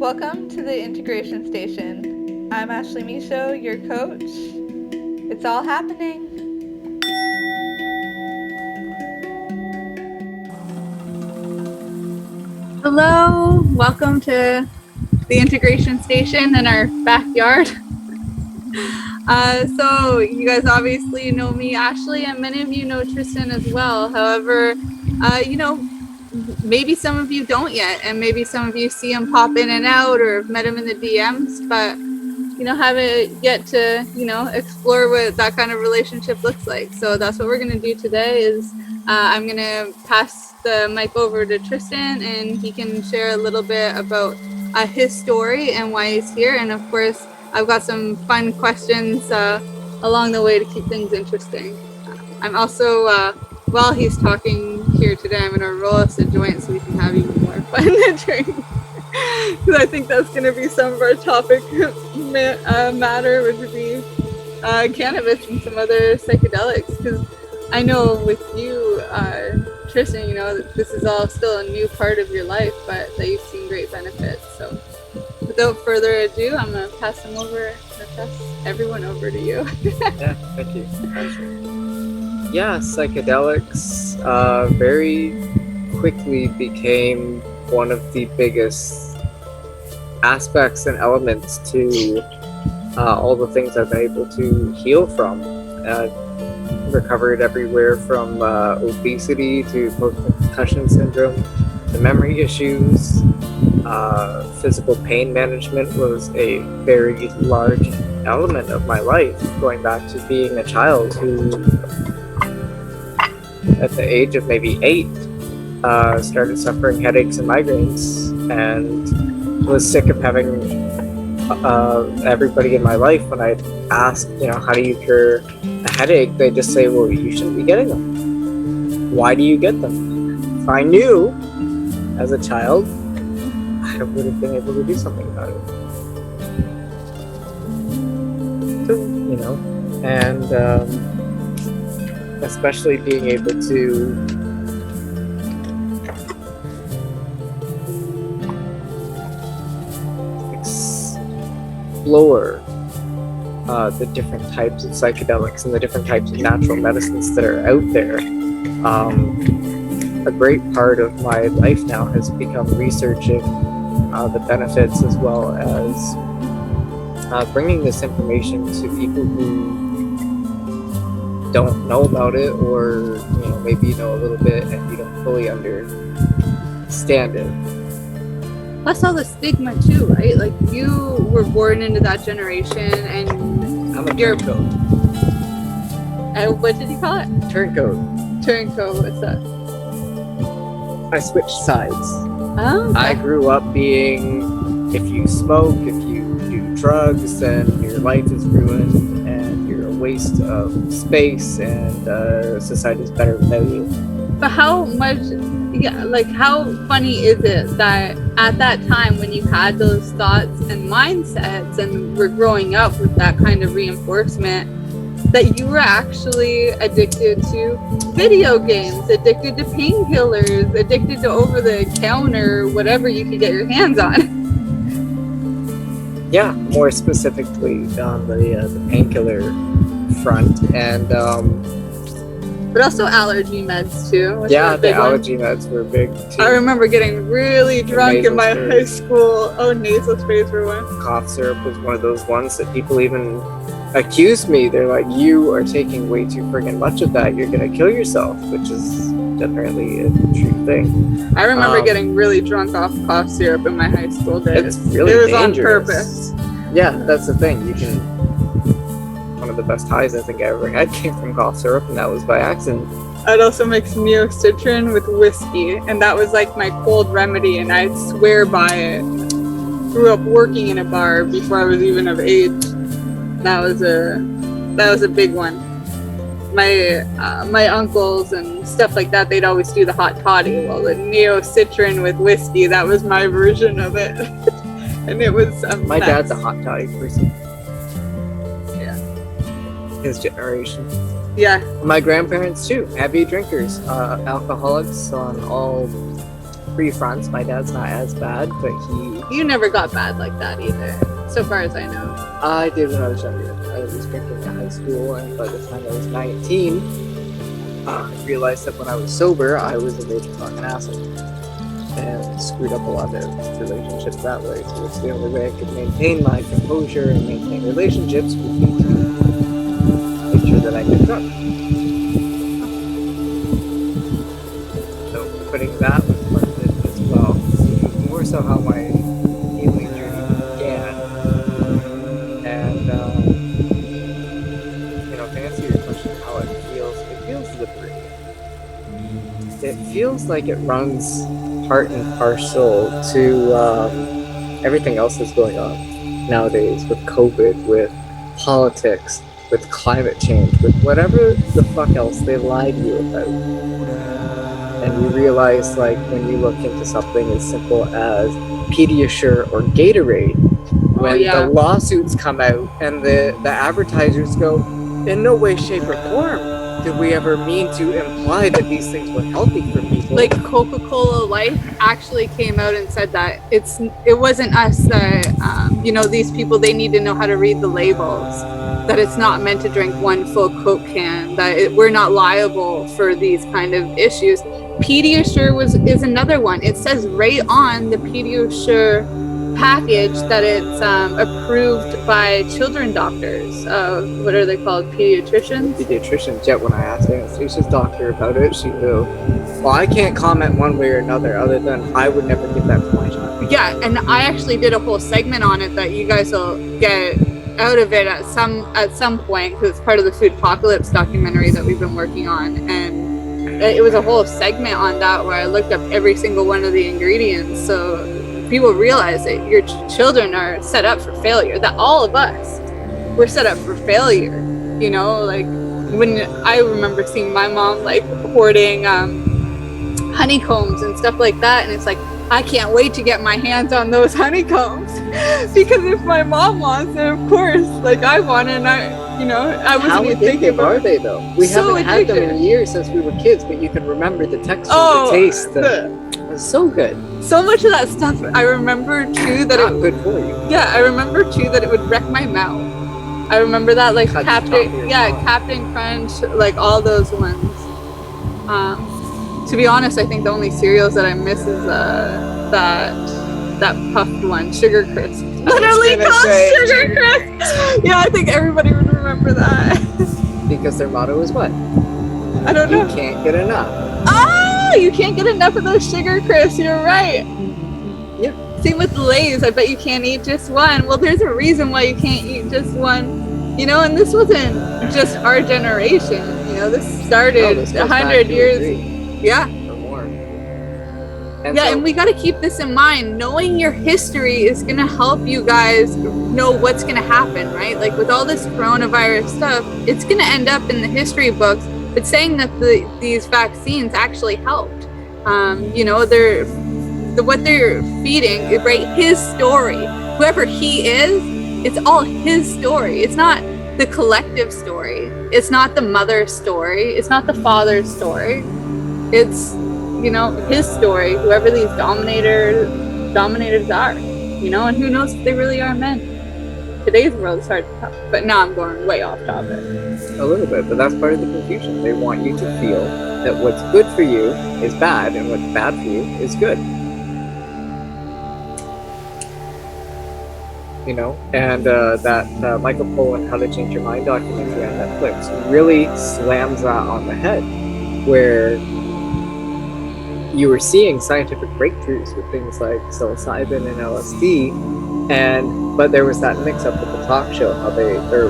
Welcome to the Integration Station. I'm Ashley Michaud, your coach. It's all happening. Hello, welcome to the Integration Station in our backyard. So you guys obviously know me, Ashley, and many of you know Tristan as well. However, maybe some of you don't yet, and maybe some of you see him pop in and out or have met him in the DMs, but haven't yet to explore what that kind of relationship looks like. So that's what we're going to do today. Is I'm going to pass the mic over to Tristan, and he can share a little bit about his story and why he's here. And of course, I've got some fun questions along the way to keep things interesting. I'm also, while he's talking here today, I'm going to roll us a joint so we can have even more fun during, because I think that's going to be some of our topic matter, which would be cannabis and some other psychedelics. Because I know with you, Tristan, this is all still a new part of your life, but that you've seen great benefits. So without further ado, I'm going to pass everyone over to you. Yeah, thank you. Yeah, psychedelics very quickly became one of the biggest aspects and elements to all the things I've been able to heal from. Recovered everywhere from obesity to post-concussion syndrome, to memory issues. Physical pain management was a very large element of my life, going back to being a child who, at the age of maybe 8, started suffering headaches and migraines, and was sick of having everybody in my life, when I asked, how do you cure a headache, they just say, well, you shouldn't be getting them. Why do you get them? If I knew as a child, I would have been able to do something about it. So, and especially being able to explore the different types of psychedelics and the different types of natural medicines that are out there. A great part of my life now has become researching the benefits, as well as bringing this information to people who don't know about it, or maybe you know a little bit and you don't fully understand it. Plus all the stigma too, right? Like, you were born into that generation, and I'm a turncoat. What did you call it? Turncoat. Turncoat, what's that? I switched sides. Oh, okay. I grew up being, if you smoke, if you do drugs, then your life is ruined and you're a waste of space, and society's better without you. But how funny is it that at that time, when you had those thoughts and mindsets and were growing up with that kind of reinforcement, that you were actually addicted to video games, addicted to painkillers, addicted to over-the-counter, whatever you could get your hands on? Yeah, more specifically on the painkiller front, and but also allergy meds too. Yeah, the allergy meds were big too. I remember getting really drunk in my high school. Oh, nasal sprays were one. Cough syrup was one of those ones that people even accused me. They're like, you are taking way too friggin' much of that. You're gonna kill yourself, which is definitely a true thing. I remember getting really drunk off cough syrup in my high school days. It's really dangerous. On purpose. Yeah, that's the thing. One of the best highs I think I ever had came from cough syrup, and that was by accident. I'd also mix neocitrin with whiskey, and that was like my cold remedy, and I'd swear by it. Grew up working in a bar before I was even of age. That was a big one. My uncles and stuff like that, they'd always do the hot toddy. Well, the neocitrin with whiskey, that was my version of it. And it was my dad's a hot toddy person. Yeah. His generation. Yeah. My grandparents too, heavy drinkers, alcoholics on all three fronts. My dad's not as bad, but You never got bad like that either, so far as I know. I did when I was younger. I was drinking in high school, and by the time I was 19, I realized that when I was sober, I was a raging fucking asshole. And screwed up a lot of relationships that way. So it's the only way I could maintain my composure and maintain relationships would be to make sure that I get drunk. So putting that with part of it as well. More so how my healing journey began. And to answer your question, how it feels liberating. It feels like it runs part and parcel to everything else that's going on nowadays with COVID, with politics, with climate change, with whatever the fuck else they lie to you about. And you realize, like, when you look into something as simple as Pediasure or Gatorade, when the lawsuits come out and the advertisers go, in no way, shape, or form did we ever mean to imply that these things were healthy for people. Like Coca-Cola Life actually came out and said that it wasn't us that, these people, they need to know how to read the labels, that it's not meant to drink one full Coke can, that we're not liable for these kind of issues. Pediasure is another one. It says right on the Pediasure package that it's approved by children doctors. What are they called? Pediatricians? Pediatricians. Yet when I asked Anastasia's doctor about it, she goes, well, I can't comment one way or another other than I would never give that to my child. Yeah, and I actually did a whole segment on it that you guys will get out of it at some point, because it's part of the Food Apocalypse documentary that we've been working on, and it was a whole segment on that where I looked up every single one of the ingredients, so people realize that your children are set up for failure, that all of us, we're set up for failure. Like when I remember seeing my mom like hoarding honeycombs and stuff like that, and it's like, I can't wait to get my hands on those honeycombs because if my mom wants it, of course, like I want it, and I wasn't even thinking about it. How addictive are they though? We haven't had them in years since we were kids, but you can remember the texture, the taste, it's so good. So much of that stuff, I remember too that not good for you. Yeah, I remember too that it would wreck my mouth. I remember that, like Captain Crunch, like all those ones. To be honest, I think the only cereals that I miss is that puffed one, Sugar Crisp. Literally called Sugar Crisp. Yeah, I think everybody would remember that. Because their motto is what? I don't know. You can't get enough. You can't get enough of those Sugar Crisps. You're right. Yeah. Same with Lay's. I bet you can't eat just one. Well, there's a reason why you can't eat just one. And this wasn't just our generation. This started 100 years. Yeah. Or more. And we got to keep this in mind. Knowing your history is going to help you guys know what's going to happen, right? Like with all this coronavirus stuff, it's going to end up in the history books. But saying that these vaccines actually helped, what they're feeding, right? His story, whoever he is, it's all his story. It's not the collective story. It's not the mother's story. It's not the father's story. It's, his story, whoever these dominators are, and who knows if they really are men. Today's world is hard to tell, but now I'm going way off topic. A little bit, but that's part of the confusion. They want you to feel that what's good for you is bad and what's bad for you is good. And that Michael Pollan How to Change Your Mind documentary on Netflix really slams that on the head, where you were seeing scientific breakthroughs with things like psilocybin and LSD, but there was that mix-up with the talk show,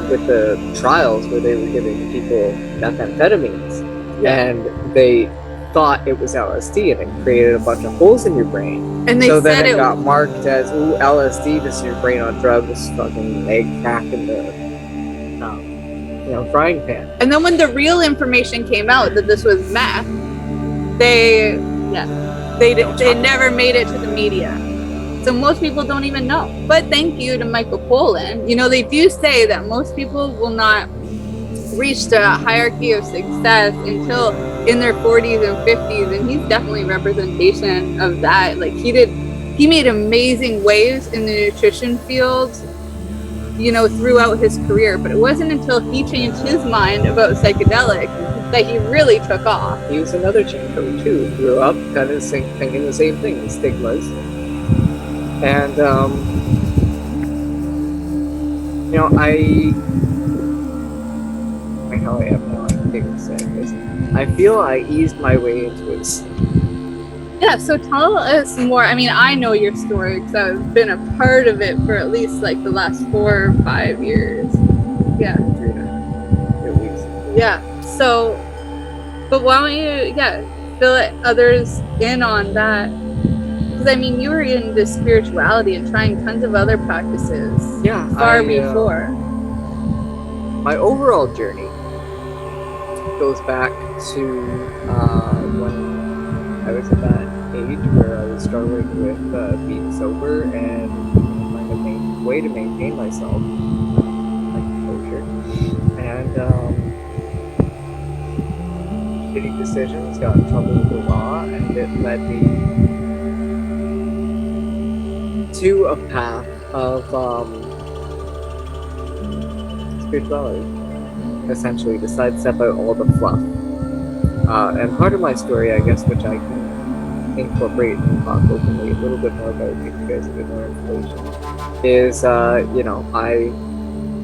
with the trials where they were giving people methamphetamines, and they thought it was LSD, and it created a bunch of holes in your brain. And then it got marked as, ooh, LSD, this is your brain on drugs, fucking egg crack in the frying pan. And then when the real information came out that this was meth, they never made it to the media. So most people don't even know. But thank you to Michael Pollan. They do say that most people will not reached a hierarchy of success until in their 40s and 50s, and he's definitely representation of that. Like he made amazing waves in the nutrition field, you know, throughout his career, but it wasn't until he changed his mind about psychedelic that he really took off. He was another chinko too. Grew up kind of thinking the same thing, stigmas. And you know, I am now. I feel I eased my way into this. Yeah, so tell us more. I mean, I know your story because I've been a part of it for at least like the last 4 or 5 years. Yeah. 3 at least. Yeah. So, but why don't you, fill others in on that? Because I mean, you were into spirituality and trying tons of other practices. Yeah. Far before. My overall journey goes back to when I was at that age where I was struggling with being sober and finding a way to maintain myself, like composure, and shitty decisions, got in trouble with the law, and it led me to a path of spirituality, essentially, to sidestep out all the fluff. And part of my story, I guess, which I can incorporate and talk openly a little bit more about, give you guys a bit more information, is, you know, I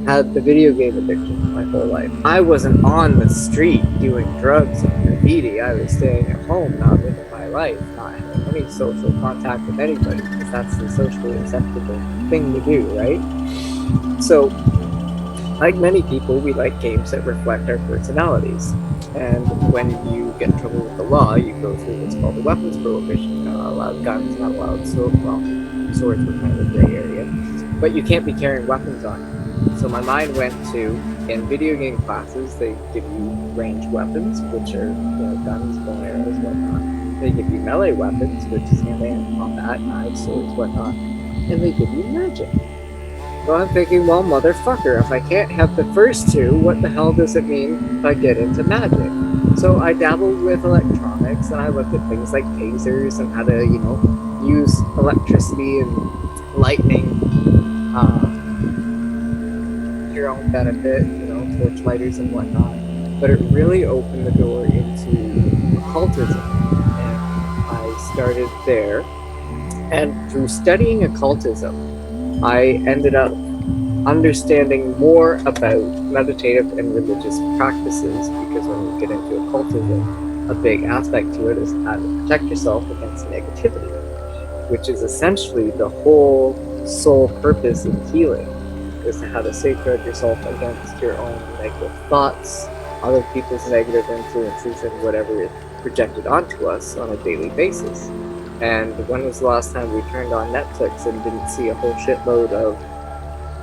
had the video game addiction my whole life. I wasn't on the street doing drugs and graffiti. I was staying at home, not living my life, not having any social contact with anybody, because that's the socially acceptable thing to do, right? So, like many people, we like games that reflect our personalities. And when you get in trouble with the law, you go through what's called a weapons prohibition. You're not allowed guns, not allowed swords were kind of a gray area. But you can't be carrying weapons on you. So my mind went to, in video game classes, they give you ranged weapons, which are, you know, guns, bow and arrows, whatnot. They give you melee weapons, which is hand-to-hand combat, knives, swords, whatnot. And they give you magic. So I'm thinking, well, motherfucker, if I can't have the first two, what the hell does it mean if I get into magic? So I dabbled with electronics, and I looked at things like tasers and how to, you know, use electricity and lightning to your own benefit, you know, torch lighters and whatnot. But it really opened the door into occultism, and I started there. And through studying occultism, I ended up understanding more about meditative and religious practices, because when you get into occultism, a big aspect to it is how to protect yourself against negativity, which is essentially the whole sole purpose in healing, is to how to safeguard yourself against your own negative thoughts, other people's negative influences, and whatever is projected onto us on a daily basis. And when was the last time we turned on Netflix and didn't see a whole shitload of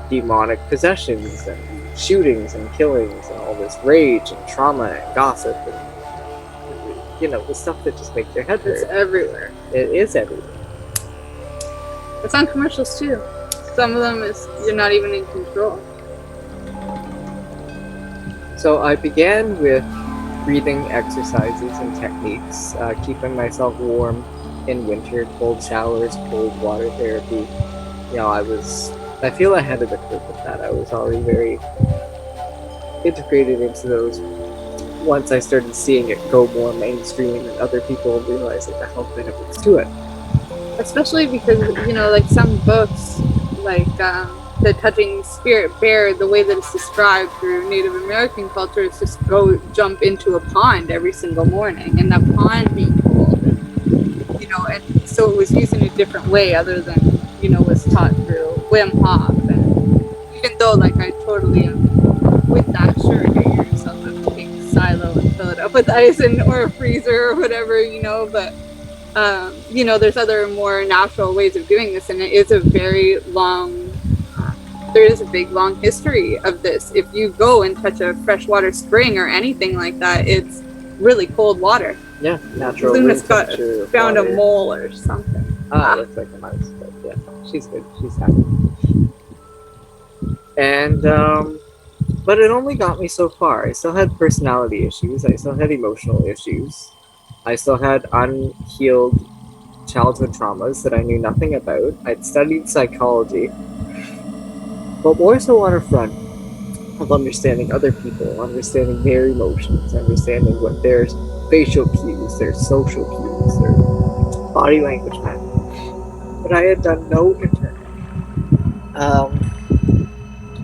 demonic possessions and shootings and killings and all this rage and trauma and gossip and, you know, the stuff that just makes your head hurt. It's everywhere. It is everywhere. It's on commercials too. Some of them is you're not even in control. So I began with breathing exercises and techniques, keeping myself warm in winter, cold showers, cold water therapy. You know, I feel ahead of the curve with that. I was already very integrated into those once I started seeing it go more mainstream and other people realizing the health benefits to it. Especially because, you know, like some books, like The Touching Spirit Bear, the way that it's described through Native American culture is just go jump into a pond every single morning, and that pond being cold. You know, and so it was used in a different way other than, you know, was taught through Wim Hof. And even though, like, I totally am with that, sure, get yourself a big silo and fill it up with ice or a freezer or whatever, you know, but, you know, there's other more natural ways of doing this, and it is a very long, there is a big, long history of this. If you go and touch a freshwater spring or anything like that, it's really cold water. Yeah, natural. Luna's found water. A mole or something. It looks like a mouse, but yeah, she's good. She's happy. And But it only got me so far. I still had personality issues. I still had emotional issues. I still had unhealed childhood traumas that I knew nothing about. I'd studied psychology, but more so on a front of understanding other people, understanding their emotions, understanding what their facial cues, their social cues, their body language meant. But I had done no internal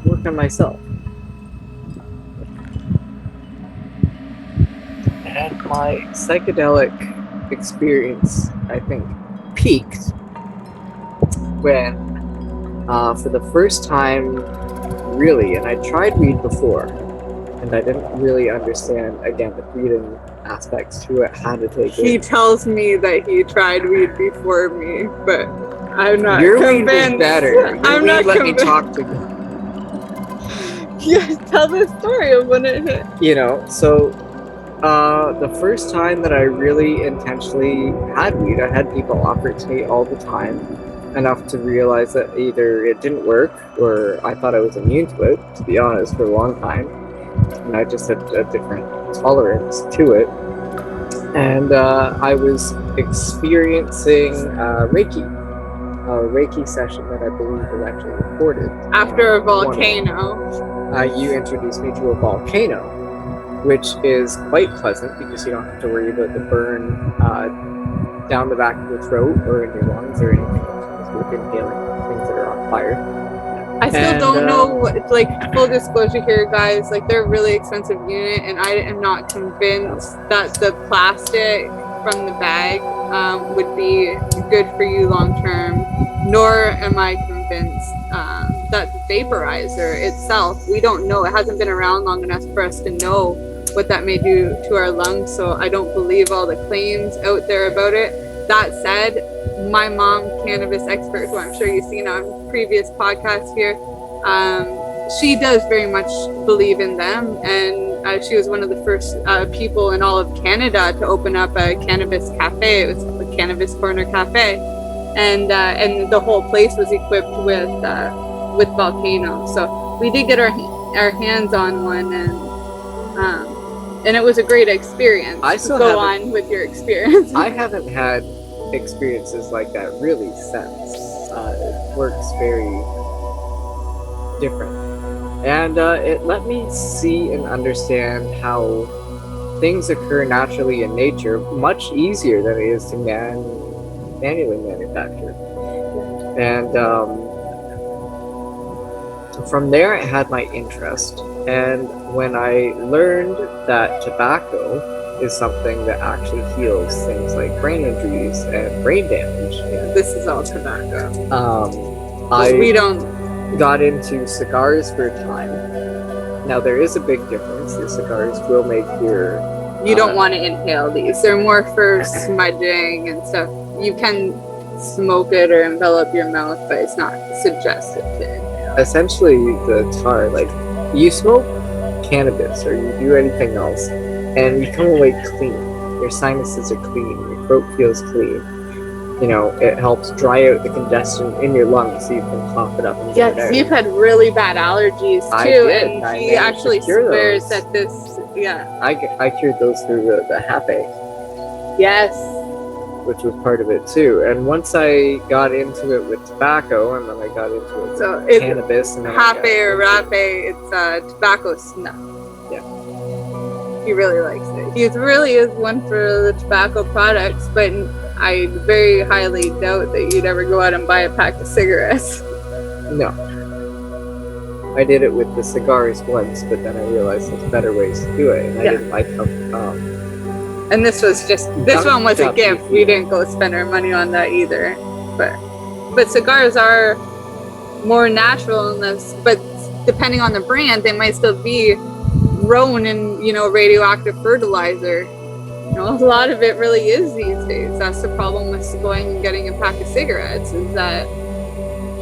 work on myself. And my psychedelic experience, I think, peaked when, for the first time, really, and I tried weed before, and I didn't really understand, again, the breathing aspects to it, how to take He it. tells me that he tried weed before me, but I'm not Your convinced. weed was better. Your I'm weed not let me convinced. talk to you. Yeah, tell the story of when it hit. You know, so the first time that I really intentionally had weed, I had people offer it to me all the time, enough to realize that either it didn't work or I thought I was immune to it, to be honest, for a long time. And I just had a different tolerance to it. And I was experiencing a Reiki session that I believe was actually recorded. After a volcano. You introduced me to a volcano, which is quite pleasant because you don't have to worry about the burn down the back of the throat or in your lungs or anything else with inhaling things that are on fire. I still don't know what, like, full disclosure here, guys, like, they're a really expensive unit, and I am not convinced that the plastic from the bag would be good for you long term, nor am I convinced that the vaporizer itself, we don't know. It hasn't been around long enough for us to know what that may do to our lungs, so I don't believe all the claims out there about it. That said, my mom, cannabis expert, who I'm sure you've seen on previous podcasts here, she does very much believe in them, and she was one of the first people in all of Canada to open up a cannabis cafe. It was the Cannabis Corner Cafe, and the whole place was equipped with volcano. So we did get our hands on one, and it was a great experience. I still go on with your experience. I haven't had experiences like that really since. It works very different, and it let me see and understand how things occur naturally in nature much easier than it is to manually manufacture. And from there I had my interest, and when I learned that tobacco is something that actually heals things like brain injuries and brain damage. And, this is all tobacco. I don't got into cigars for a time. Now there is a big difference. The cigars will make your... You don't want to inhale these. They're more for smudging and stuff. You can smoke it or envelop your mouth, but it's not suggested to inhale. Essentially, the tar, like, you smoke cannabis or you do anything else, and you come away clean. Your sinuses are clean. Your throat feels clean. You know, it helps dry out the congestion in your lungs so you can cough it up and get it out. You've had really bad allergies too, I did. and he actually swears that this, I cured those through the Hape. Yes. Which was part of it too. And once I got into it with tobacco, and then I got into it with cannabis, and Hape or Rape, it's tobacco snuff. Yeah. He really likes it. He really is one for the tobacco products, but I very highly doubt that you'd ever go out and buy a pack of cigarettes. No. I did it with the cigars once, but then I realized there's better ways to do it, and I didn't like how... and this one was a gift. We didn't go spend our money on that either. But cigars are more natural in this, but depending on the brand, they might still be grown in, radioactive fertilizer. A lot of it really is these days. That's the problem with going and getting a pack of cigarettes, is that,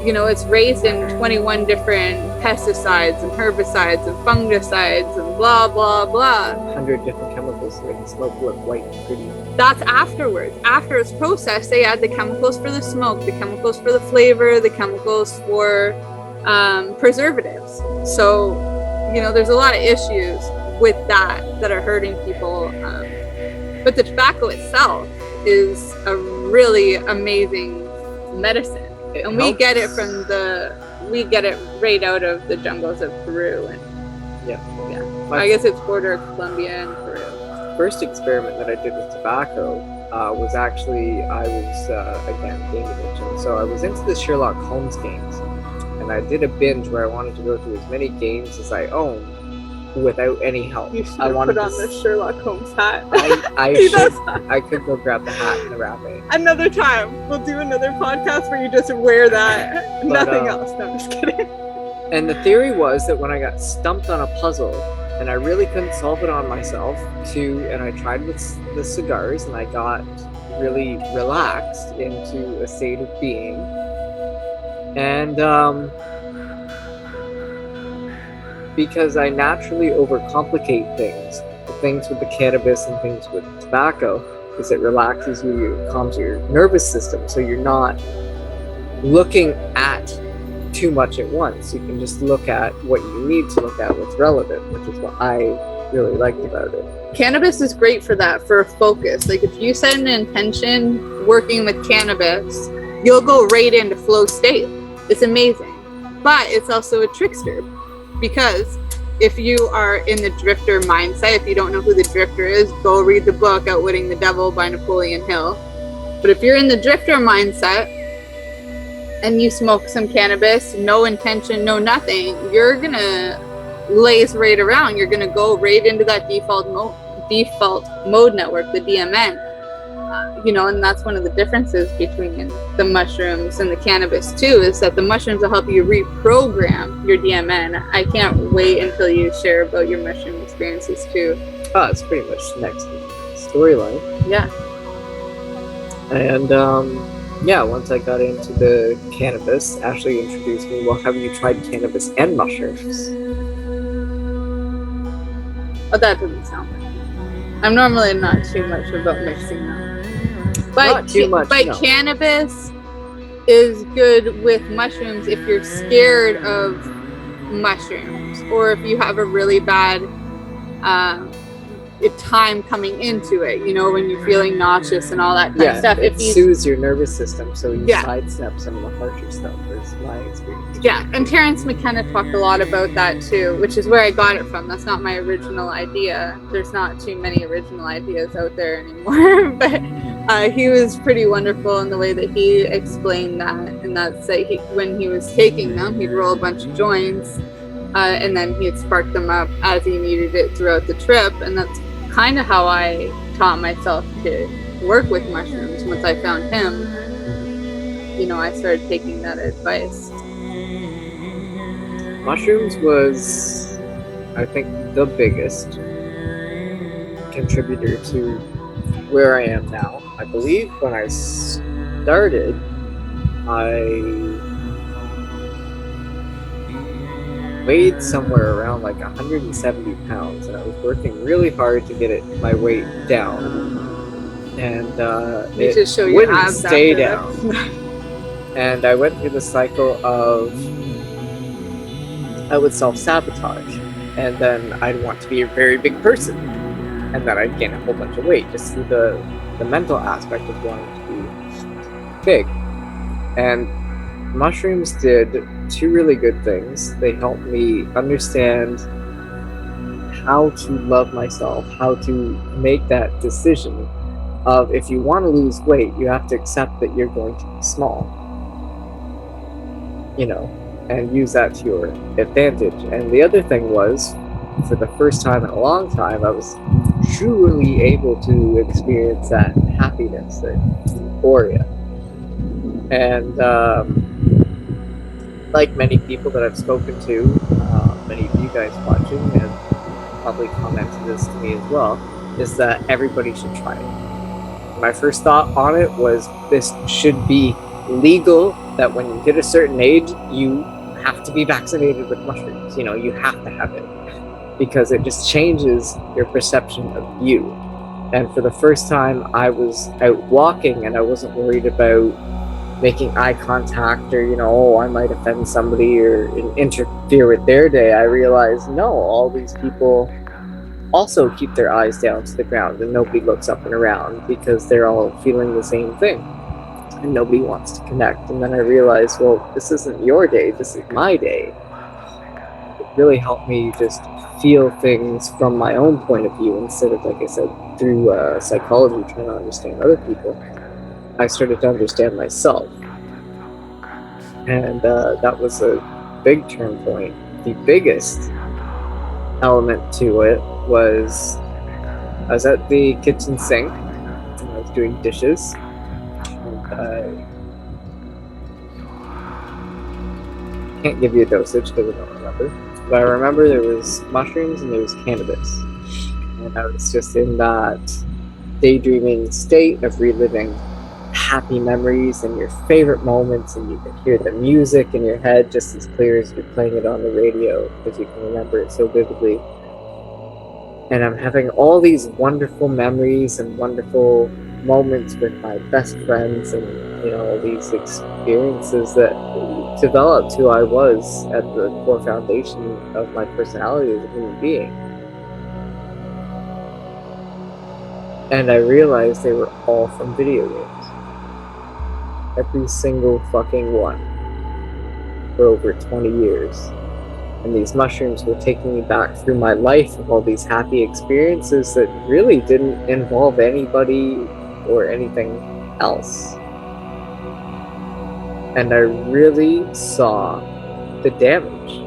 it's raised in 21 different pesticides and herbicides and fungicides and blah, blah, blah. 100 different chemicals to make the smoke look white and pretty. That's afterwards. After it's processed, they add the chemicals for the smoke, the chemicals for the flavor, the chemicals for preservatives. So there's a lot of issues with that are hurting people. But the tobacco itself is a really amazing medicine. And we get it right out of the jungles of Peru. And I guess it's border of Colombia and Peru. First experiment that I did with tobacco was actually, I was, again, game addiction. So I was into the Sherlock Holmes games, and I did a binge where I wanted to go through as many games as I own without any help. You should have put on the Sherlock Holmes hat. I could go grab the hat and the rabbit. Another time, we'll do another podcast where you just wear that. Nothing else. No, I'm just kidding. And the theory was that when I got stumped on a puzzle and I really couldn't solve it on myself, and I tried with the cigars and I got really relaxed into a state of being. And because I naturally overcomplicate things, the things with the cannabis and things with tobacco, is it relaxes you, it calms your nervous system, so you're not looking at too much at once. You can just look at what you need to look at, what's relevant, which is what I really liked about it. Cannabis is great for that, for a focus. Like if you set an intention working with cannabis, you'll go right into flow state. It's amazing. But it's also a trickster, because if you are in the drifter mindset, if you don't know who the drifter is, go read the book Outwitting the Devil by Napoleon Hill. But if you're in the drifter mindset and you smoke some cannabis, no intention, no nothing, you're gonna laze right around. You're gonna go right into that default mode network, the DMN. And that's one of the differences between the mushrooms and the cannabis too, is that the mushrooms will help you reprogram your DMN. I can't wait until you share about your mushroom experiences too. Oh, it's pretty much next storyline. Yeah. And once I got into the cannabis, Ashley introduced me, well, have you tried cannabis and mushrooms? Oh, that doesn't sound right. I'm normally not too much about mixing them. Not too much, but no. Cannabis is good with mushrooms if you're scared of mushrooms, or if you have a really bad time coming into it, when you're feeling nauseous and all that kind of stuff. It soothes your nervous system, so you sidestep some of the harsher stuff, is my experience. Yeah, and Terrence McKenna talked a lot about that too, which is where I got it from. That's not my original idea. There's not too many original ideas out there anymore, but he was pretty wonderful in the way that he explained that. And that's like when he was taking them, he'd roll a bunch of joints, and then he'd spark them up as he needed it throughout the trip. And that's kind of how I taught myself to work with mushrooms. Once I found him, I started taking that advice. Mushrooms was, I think, the biggest contributor to where I am now. I believe when I started, I weighed somewhere around like 170 pounds, and I was working really hard to get my weight down, and it just show wouldn't your abs stay after down. And I went through the cycle of I would self-sabotage, and then I'd want to be a very big person, and then I'd gain a whole bunch of weight just through the mental aspect of wanting to be big. And mushrooms did two really good things. They helped me understand how to love myself, how to make that decision of, if you want to lose weight, you have to accept that you're going to be small, and use that to your advantage. And the other thing was, for the first time in a long time, I was truly able to experience that happiness, that euphoria. And like many people that I've spoken to, many of you guys watching have probably commented this to me as well, is that everybody should try it. My first thought on it was, this should be legal, that when you hit a certain age, you have to be vaccinated with mushrooms. You have to have it, because it just changes your perception of you. And for the first time, I was out walking and I wasn't worried about making eye contact, or, oh, I might offend somebody or interfere with their day, I realized, no, all these people also keep their eyes down to the ground and nobody looks up and around because they're all feeling the same thing and nobody wants to connect. And then I realized, well, this isn't your day, this is my day. It really helped me just feel things from my own point of view instead of, like I said, through psychology, trying to understand other people. I started to understand myself. And that was a big turn point. The biggest element to it was I was at the kitchen sink and I was doing dishes. And I can't give you a dosage because I don't remember. But I remember there was mushrooms and there was cannabis. And I was just in that daydreaming state of reliving happy memories and your favorite moments, and you can hear the music in your head just as clear as you're playing it on the radio because you can remember it so vividly. And I'm having all these wonderful memories and wonderful moments with my best friends, and all these experiences that developed who I was at the core foundation of my personality as a human being. And I realized they were all from video games. Every single fucking one. For over 20 years. And these mushrooms were taking me back through my life of all these happy experiences that really didn't involve anybody or anything else. And I really saw the damage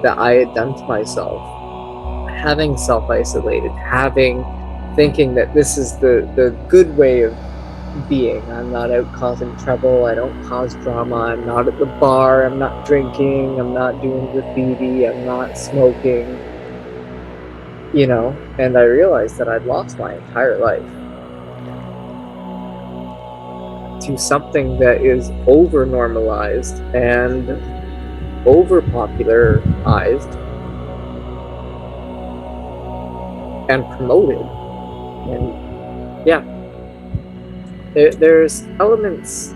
that I had done to myself. Having self-isolated, thinking that this is the good way of being. I'm not out causing trouble, I don't cause drama, I'm not at the bar, I'm not drinking, I'm not doing graffiti, I'm not smoking, and I realized that I'd lost my entire life to something that is over normalized and over popularized and promoted. And yeah, there's elements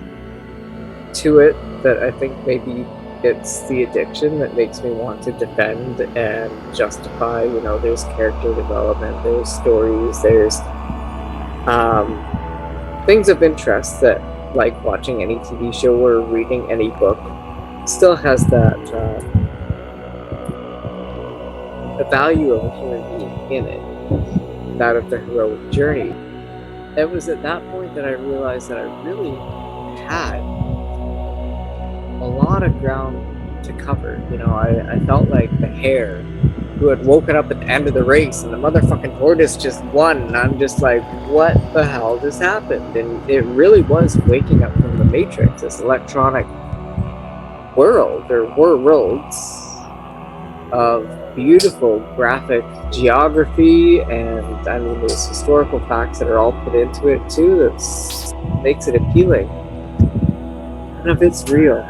to it that I think maybe it's the addiction that makes me want to defend and justify. There's character development, there's stories, there's things of interest that, like watching any TV show or reading any book, still has that the value of a human being in it, that of the heroic journey. It was at that point that I realized that I really had a lot of ground to cover. I felt like the hare who had woken up at the end of the race and the motherfucking tortoise just won, and I'm just like, what the hell just happened? And it really was waking up from the Matrix, this electronic world, or worlds of beautiful graphic geography, and there's historical facts that are all put into it too that makes it appealing. And if it's real,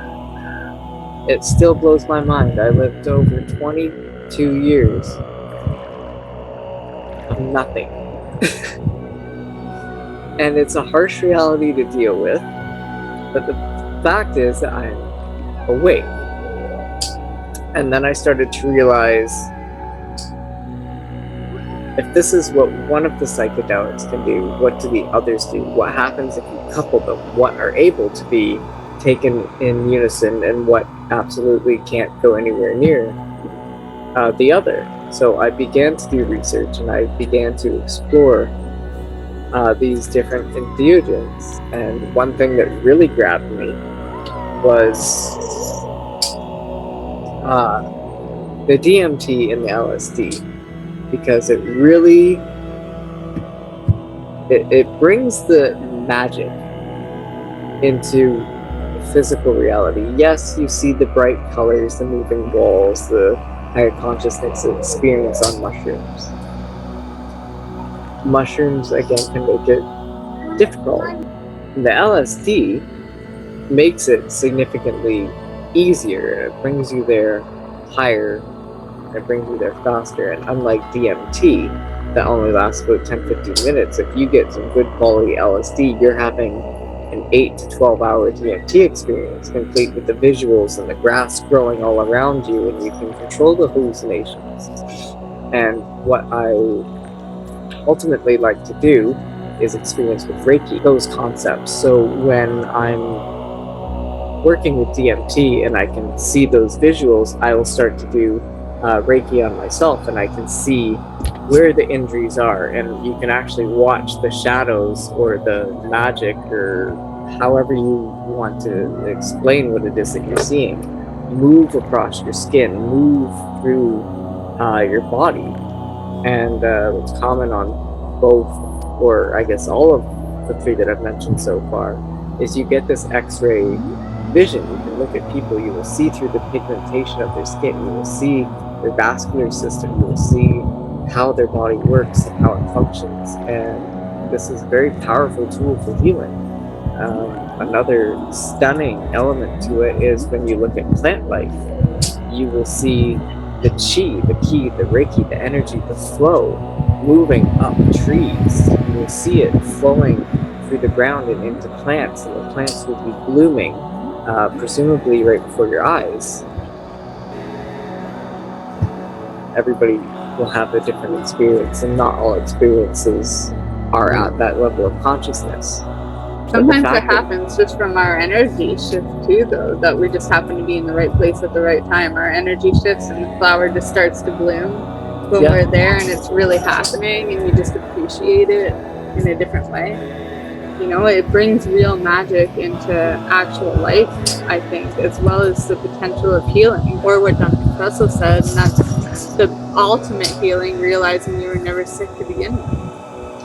it still blows my mind. I lived over 22 years of nothing. And it's a harsh reality to deal with, but the fact is that I'm awake. And then I started to realize, if this is what one of the psychedelics can do, what do the others do? What happens if you couple them? What are able to be taken in unison, and what absolutely can't go anywhere near the other? So I began to do research, and I began to explore these different entheogens. And one thing that really grabbed me was the DMT and the LSD, because it really it brings the magic into the physical reality. Yes, you see the bright colors, the moving walls, the higher consciousness experience on mushrooms. Mushrooms, again, can make it difficult. The LSD makes it significantly easier. It brings you there higher, it brings you there faster. And unlike DMT, that only lasts about 10-15 minutes, if you get some good quality LSD, you're having an 8 to 12 hour DMT experience, complete with the visuals and the grass growing all around you, and you can control the hallucinations. And what I ultimately like to do is experience with Reiki those concepts. So when I'm working with DMT and I can see those visuals, I will start to do Reiki on myself, and I can see where the injuries are, and you can actually watch the shadows or the magic, or however you want to explain what it is that you're seeing, move across your skin, move through your body. And what's common on both, or I guess all of the three that I've mentioned so far, is you get this X-ray vision. You can look at people, you will see through the pigmentation of their skin, you will see their vascular system, you will see how their body works and how it functions. And this is a very powerful tool for healing. Another stunning element to it is when you look at plant life, you will see the chi, the ki, the Reiki, the energy, the flow moving up trees. You will see it flowing through the ground and into plants, and the plants will be blooming, presumably right before your eyes. Everybody will have a different experience, and not all experiences are at that level of consciousness. Sometimes it happens just from our energy shift too, though, that we just happen to be in the right place at the right time. Our energy shifts and the flower just starts to bloom when we're there, and it's really happening, and you just appreciate it in a different way. You know, it brings real magic into actual life, I think, as well as the potential of healing, or what Dr. Russell said, and that's the ultimate healing, realizing you were never sick to begin with.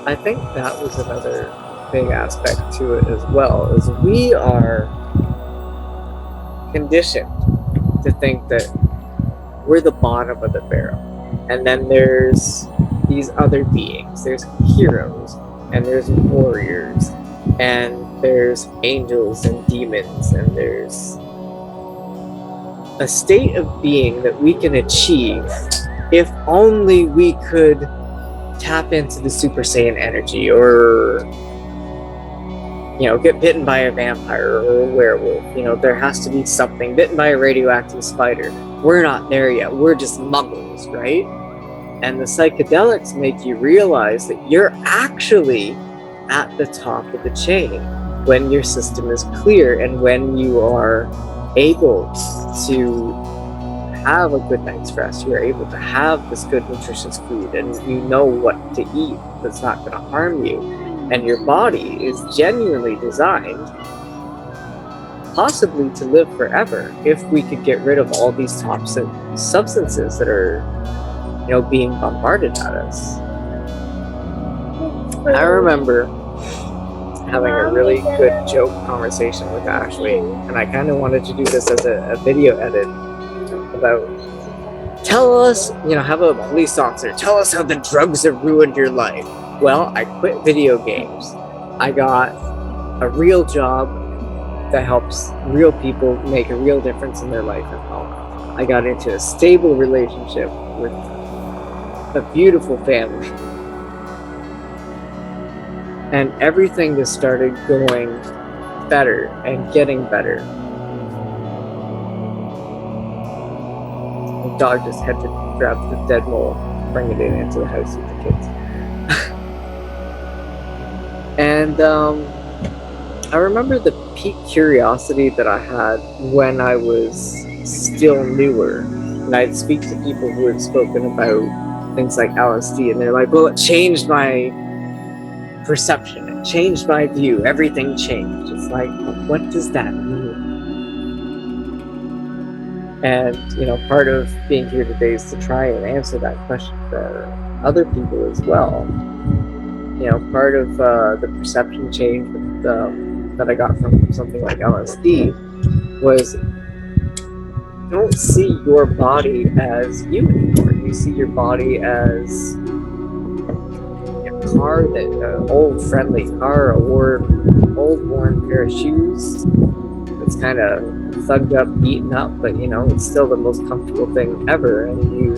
I think that was another big aspect to it as well, is we are conditioned to think that we're the bottom of the barrel, and then there's these other beings, there's heroes, and there's warriors, and there's angels and demons, and there's a state of being that we can achieve if only we could tap into the Super Saiyan energy, or get bitten by a vampire or a werewolf. There has to be something. Bitten by a radioactive spider. We're not there yet. We're just muggles, right? And the psychedelics make you realize that you're actually at the top of the chain when your system is clear, and when you are able to have a good night's rest, you're able to have this good nutritious food, and you know what to eat that's not going to harm you. And your body is genuinely designed possibly to live forever if we could get rid of all these toxic substances that are, being bombarded at us. I remember having a really good joke conversation with Ashley, and I kind of wanted to do this as a video edit about, tell us, have a police officer tell us how the drugs have ruined your life. Well, I quit video games. I got a real job that helps real people make a real difference in their life and health. I got into a stable relationship with a beautiful family. And everything just started going better and getting better. The dog just had to grab the dead mole, bring it into the house with the kids. And I remember the peak curiosity that I had when I was still newer. And I'd speak to people who had spoken about things like LSD, and they're like, well, it changed my perception, it changed my view, everything changed. It's like, what does that mean? And, part of being here today is to try and answer that question for other people as well. Part of the perception change that I got from something like LSD was, don't see your body as you anymore. You see your body as a car, an old friendly car, a old worn pair of shoes that's kind of thugged up, beaten up, but it's still the most comfortable thing ever, and you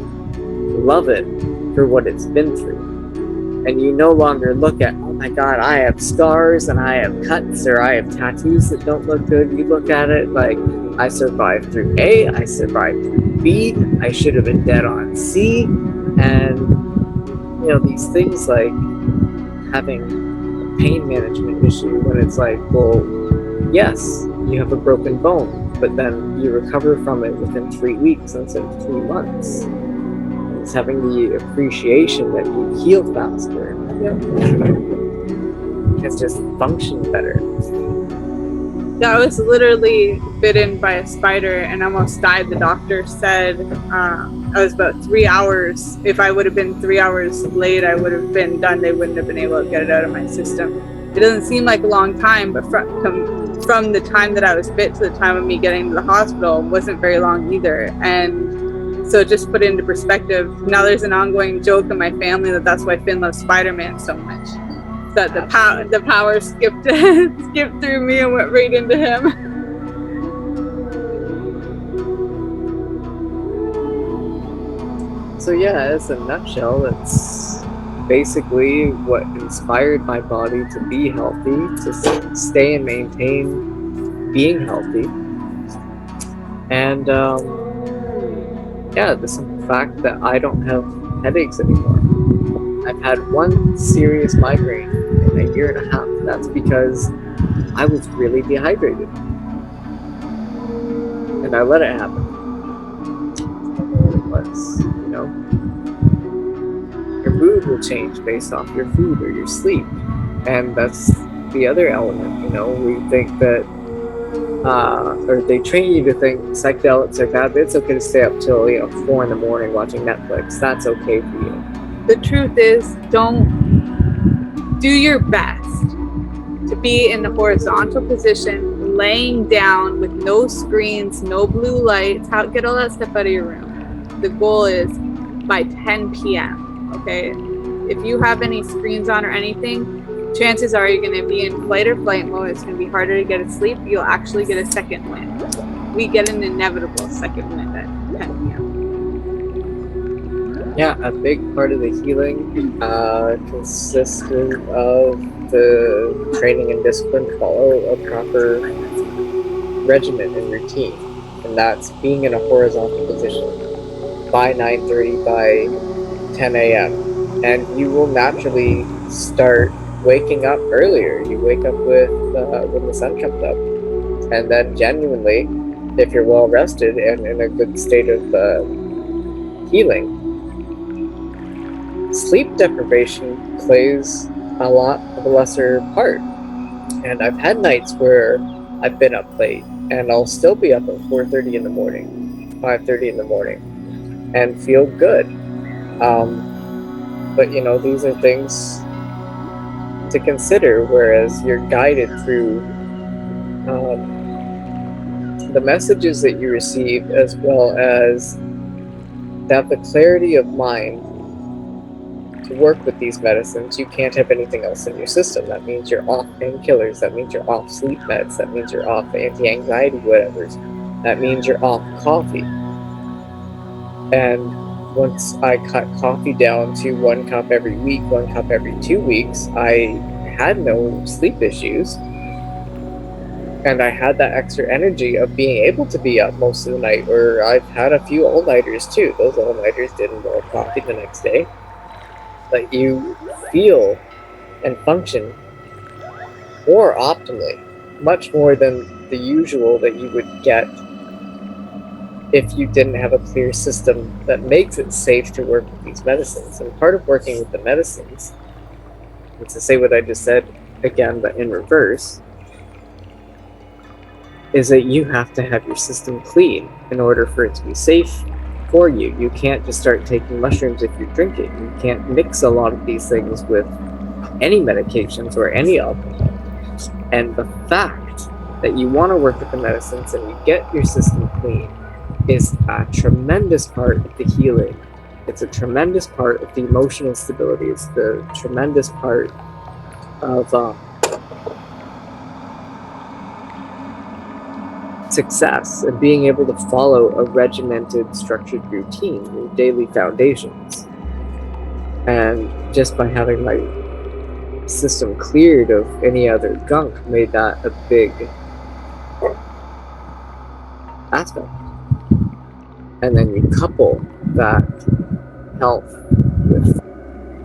love it for what it's been through. And you no longer look at, oh my God, I have scars and I have cuts or I have tattoos that don't look good. You look at it like, I survived through A, I survived through B, I should have been dead on C. And, you know, these things like having a pain management issue when it's like, well, yes, you have a broken bone, but then you recover from it within 3 weeks instead of 3 months. It's having the appreciation that you heal faster and can just function better. I was literally bitten by a spider and almost died. The doctor said I was about 3 hours. If I would have been 3 hours late, I would have been done. They wouldn't have been able to get it out of my system. It doesn't seem like a long time, but from the time that I was bit to the time of me getting to the hospital wasn't very long either. And so just put it into perspective, now there's an ongoing joke in my family that's why Finn loves Spider-Man so much. That the power skipped through me and went right into him. So yeah, as a nutshell, it's basically what inspired my body to be healthy, to stay and maintain being healthy. And yeah, the simple fact that I don't have headaches anymore. I've had one serious migraine in a year and a half. That's because I was really dehydrated. And I let it happen. It was, you know. Your mood will change based off your food or your sleep. And that's the other element, you know. We think that or they train you to think psychedelics are bad, but it's okay to stay up till 4 in the morning watching Netflix. That's okay for you. The truth is, don't do your best to be in the horizontal position, laying down with no screens, no blue lights. Get all that stuff out of your room. The goal is by 10 p.m. Okay, if you have any screens on or anything, chances are you're going to be in fight or flight mode. It's going to be harder to get to sleep. You'll actually get a second wind. We get an inevitable second wind at 10 p.m. Yeah, a big part of the healing consisted of the training and discipline to follow a proper regimen and routine. And that's being in a horizontal position by 9:30, by 10 a.m. And you will naturally start waking up earlier. You wake up with when the sun comes up, and then genuinely, if you're well rested and in a good state of healing, sleep deprivation plays a lot of a lesser part. And I've had nights where I've been up late and I'll still be up at 4:30 in the morning, 5:30 in the morning, and feel good. But you know, these are things to consider, whereas you're guided through the messages that you receive, as well as that the clarity of mind to work with these medicines. You can't have anything else in your system. That means you're off painkillers, that means you're off sleep meds, that means you're off anti-anxiety whatevers, that means you're off coffee. And once I cut coffee down to 1 cup every week, 1 cup every 2 weeks, I had no sleep issues. And I had that extra energy of being able to be up most of the night, or I've had a few all-nighters too. Those all-nighters did involve coffee the next day. But you feel and function more optimally, much more than the usual that you would get if you didn't have a clear system that makes it safe to work with these medicines. And part of working with the medicines, and to say what I just said again, but in reverse, is that you have to have your system clean in order for it to be safe for you. You can't just start taking mushrooms if you're drinking. You can't mix a lot of these things with any medications or any alcohol. And the fact that you want to work with the medicines and you get your system clean is a tremendous part of the healing. It's a tremendous part of the emotional stability. It's the tremendous part of success and being able to follow a regimented, structured routine, your daily foundations. And just by having my system cleared of any other gunk made that a big aspect. And then you couple that health with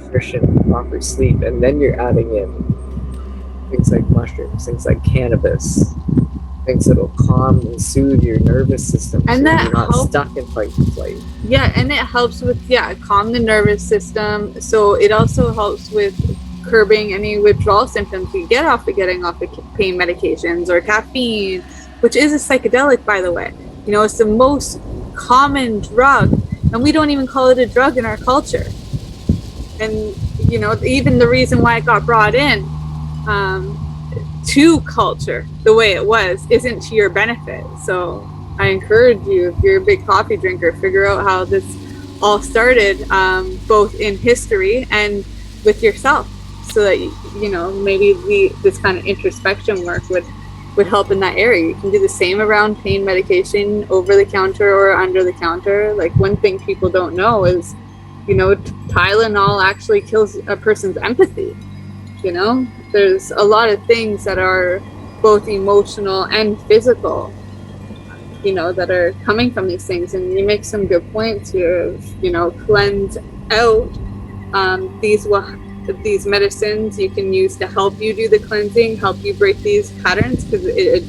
nutrition, proper sleep, and then you're adding in things like mushrooms, things like cannabis, things that'll calm and soothe your nervous system, And so that you're not helps. stuck in fight and flight. Yeah, and it helps with calm the nervous system. So it also helps with curbing any withdrawal symptoms you get off of getting off of pain medications or caffeine, which is a psychedelic, by the way. You know, it's the most common drug, and we don't even call it a drug in our culture. And you know, even the reason why it got brought in to culture the way it was isn't to your benefit. So I encourage you, if you're a big coffee drinker, figure out how this all started, both in history and with yourself, so that you know, maybe this kind of introspection work would help in that area. You can do the same around pain medication, over the counter or under the counter. Like, one thing people don't know is, you know, Tylenol actually kills a person's empathy. You know, there's a lot of things that are both emotional and physical, you know, that are coming from these things. And you make some good points here. You know, cleanse out these medicines you can use to help you do the cleansing, help you break these patterns, because it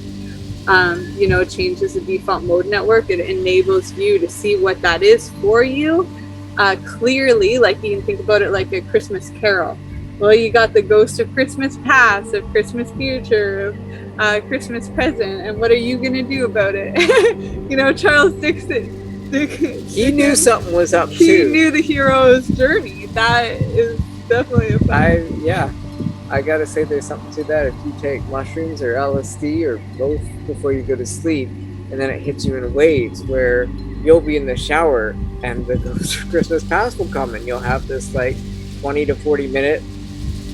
you know, changes the default mode network. It enables you to see what that is for you clearly. Like, you can think about it like a Christmas carol. Well, you got the ghost of Christmas past, of Christmas future, of Christmas present, and what are you going to do about it? You know, Charles Dickens, He knew something was up he too. knew the hero's journey. That is definitely a fact. I gotta say, there's something to that. If you take mushrooms or LSD or both before you go to sleep, and then it hits you in waves where you'll be in the shower and the ghost of Christmas past will come, and you'll have this like 20 to 40 minute,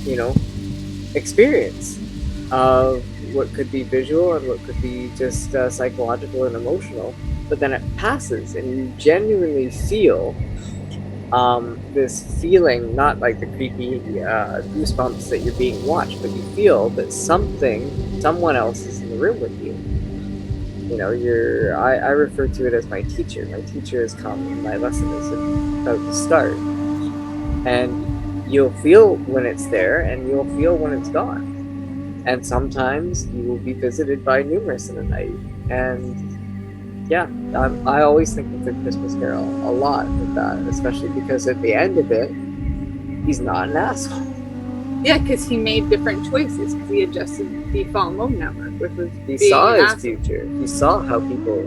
you know, experience of what could be visual and what could be just psychological and emotional. But then it passes, and you genuinely feel this feeling, not like the creepy goosebumps that you're being watched, but you feel that someone else is in the room with you. You know, I refer to it as my teacher. My teacher has come, and my lesson is about to start. And you'll feel when it's there, and you'll feel when it's gone. And sometimes you will be visited by numerous in the night. And yeah, I always think of the Christmas Carol a lot with that, especially because at the end of it, he's not an asshole. Yeah, because he made different choices, because he adjusted the default mode network, which was He saw his future. He saw how people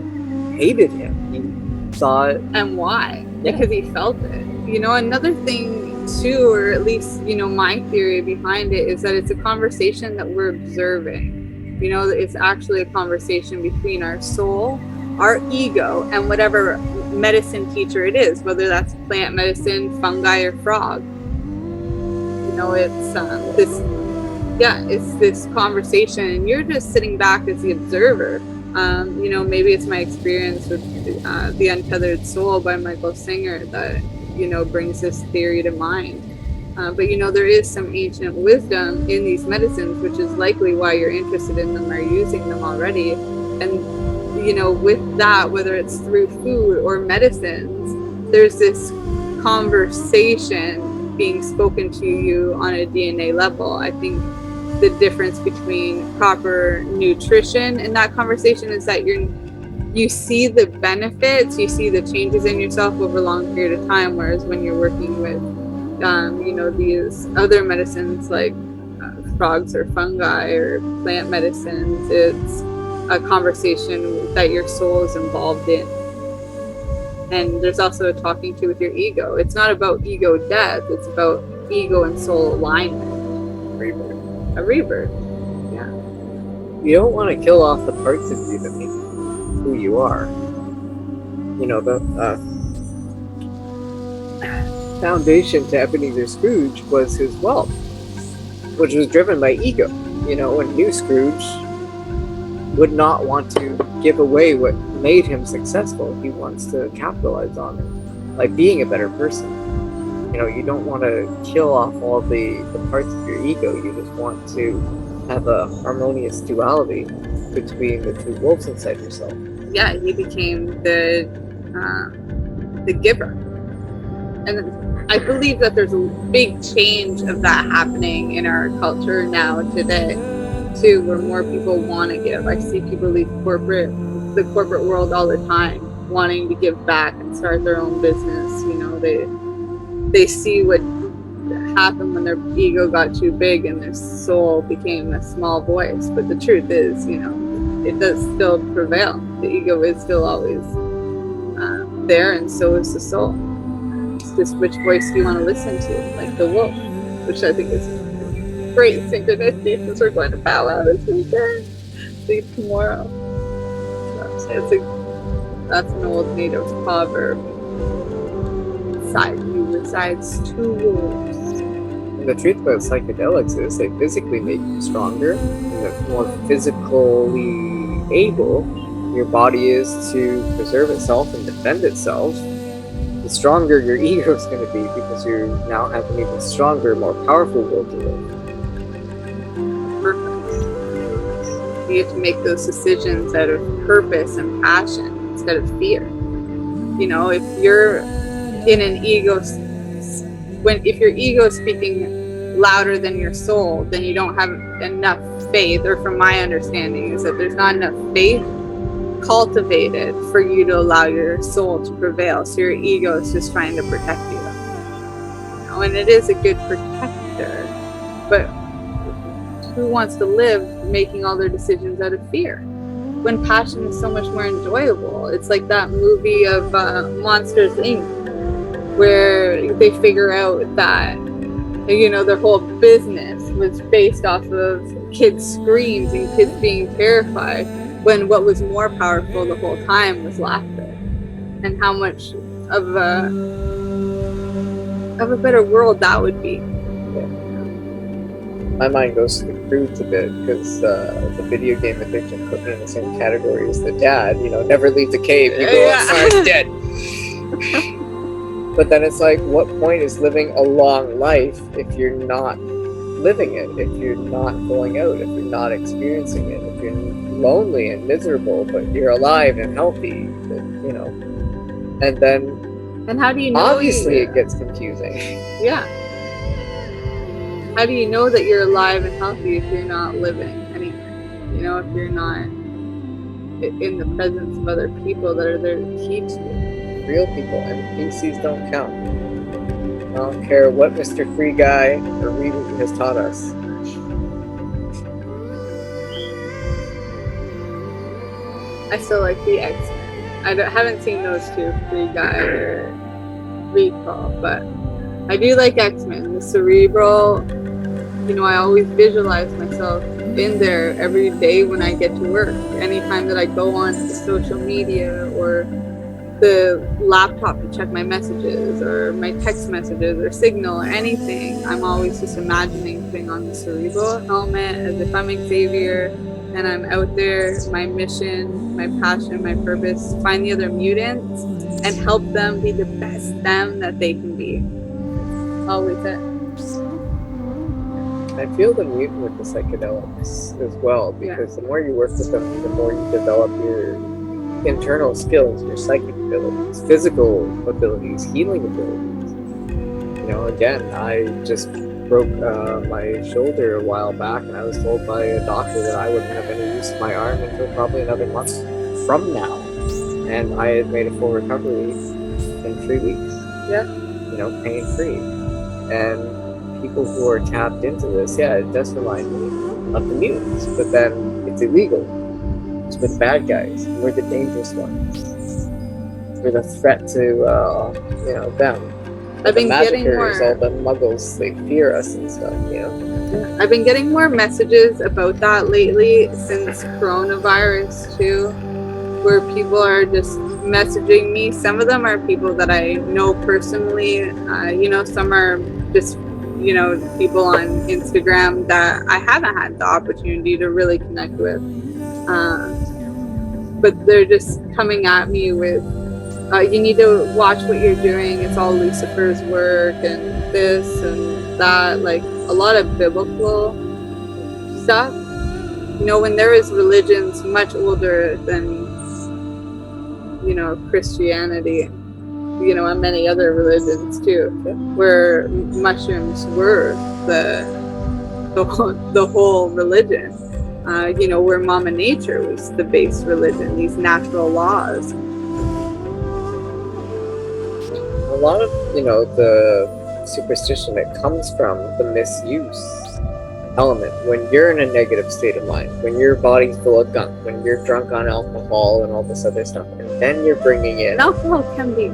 hated him. He saw it. And why? Yeah. Because he felt it. You know, another thing too, or at least, you know, my theory behind it is that it's a conversation that we're observing. You know, it's actually a conversation between our soul, our ego, and whatever medicine teacher it is, whether that's plant medicine, fungi, or frog. You know, it's this conversation, and you're just sitting back as the observer. You know, maybe it's my experience with The Untethered Soul by Michael Singer that, you know, brings this theory to mind. But, you know, there is some ancient wisdom in these medicines, which is likely why you're interested in them or using them already. And you know, with that, whether it's through food or medicines, there's this conversation being spoken to you on a DNA level. I think the difference between proper nutrition in that conversation is that you see the benefits, you see the changes in yourself over a long period of time, whereas when you're working with you know, these other medicines like frogs or fungi or plant medicines, it's a conversation that your soul is involved in. And there's also a talking to with your ego. It's not about ego death, it's about ego and soul alignment. Rebirth. A rebirth. Yeah. You don't want to kill off the parts of you that make who you are. You know, the foundation to Ebenezer Scrooge was his wealth, which was driven by ego. You know, and new Scrooge would not want to give away what made him successful. He wants to capitalize on it, like being a better person. You know, you don't want to kill off all the parts of your ego. You just want to have a harmonious duality between the two wolves inside yourself. Yeah, he became the giver. And I believe that there's a big change of that happening in our culture now today, too, where more people want to give. I see people leave the corporate world all the time, wanting to give back and start their own business. You know, they see what happened when their ego got too big and their soul became a small voice. But the truth is, you know, it does still prevail. The ego is still always there, and so is the soul. It's just which voice do you want to listen to, like the wolf, which I think is great synchronicity since we're going to powwow this weekend. See tomorrow. That's an old native proverb. Inside you resides two wolves. And the truth about psychedelics is they physically make you stronger, and the more physically able your body is to preserve itself and defend itself, the stronger your ego is going to be, because you now have an even stronger, more powerful will to live. Purpose. You have to make those decisions out of purpose and passion instead of fear. You know, if you're in an ego, if your ego is speaking louder than your soul, then you don't have enough faith, or from my understanding is that there's not enough faith cultivated for you to allow your soul to prevail. So your ego is just trying to protect you. You know, and it is a good protector, but who wants to live making all their decisions out of fear when passion is so much more enjoyable? It's like that movie of Monsters Inc., where they figure out that, you know, their whole business was based off of kids' screams and kids being terrified, when what was more powerful the whole time was laughter. And how much of a better world that would be. Yeah. My mind goes to the Croods a bit, because the video game addiction put me in the same category as the dad. You know, never leave the cave, you go outside dead. But then it's like, what point is living a long life if you're not living it, if you're not going out, if you're not experiencing it, if you're lonely and miserable, but you're alive and healthy, you know? And then, and how do you know? Obviously, it gets confusing. Yeah. How do you know that you're alive and healthy if you're not living anything? You know, if you're not in the presence of other people that are there to teach you. Real people, NPCs don't count. I don't care what Mr. Free Guy or Reboot has taught us. I still like the X-Men. I haven't seen those two, Free Guy or Recall, but I do like X-Men. The cerebral, you know, I always visualize myself in there every day when I get to work. Anytime that I go on to social media or the laptop to check my messages or my text messages or Signal or anything, I'm always just imagining putting on the cerebral helmet as if I'm Xavier and I'm out there, my mission, my passion, my purpose, find the other mutants and help them be the best them that they can be. Always it. I feel the mutant with the psychedelics as well, because the more you work with them, the more you develop your internal skills, your psychic abilities, physical abilities, healing abilities. You know, again, I just broke my shoulder a while back, and I was told by a doctor that I wouldn't have any use of my arm until probably another month from now. And I had made a full recovery in 3 weeks. Yeah. You know, pain-free. And people who are tapped into this, it does remind me of the mutants, but then it's illegal. It's with bad guys. We're the dangerous ones. We're the threat to, you know, them. I've been getting more. All the muggles, they fear us and stuff, you know? I've been getting more messages about that lately since coronavirus too, where people are just messaging me. Some of them are people that I know personally. You know, some are just, you know, people on Instagram that I haven't had the opportunity to really connect with. But they're just coming at me with You need to watch what you're doing. It's all Lucifer's work and this and that, like a lot of biblical stuff. You know, when there is religions much older than, you know, Christianity, you know, and many other religions too, where mushrooms were the whole religion. You know, where Mama Nature was the base religion, these natural laws. A lot of, you know, the superstition that comes from the misuse element. When you're in a negative state of mind, when your body's full of gunk, when you're drunk on alcohol and all this other stuff, and then you're bringing in... Alcohol can be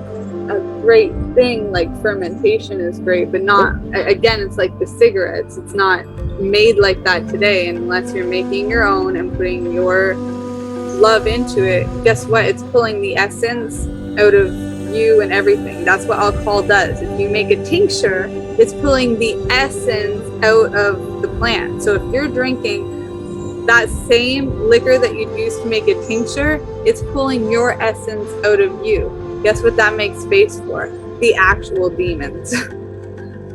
a great thing, like fermentation is great, but not, again, it's like the cigarettes. It's not made like that today unless you're making your own and putting your love into it. Guess what? It's pulling the essence out of you and everything. That's what alcohol does. If you make a tincture, it's pulling the essence out of the plant. So if you're drinking that same liquor that you'd use to make a tincture, it's pulling your essence out of you. Guess what that makes space for? The actual demons.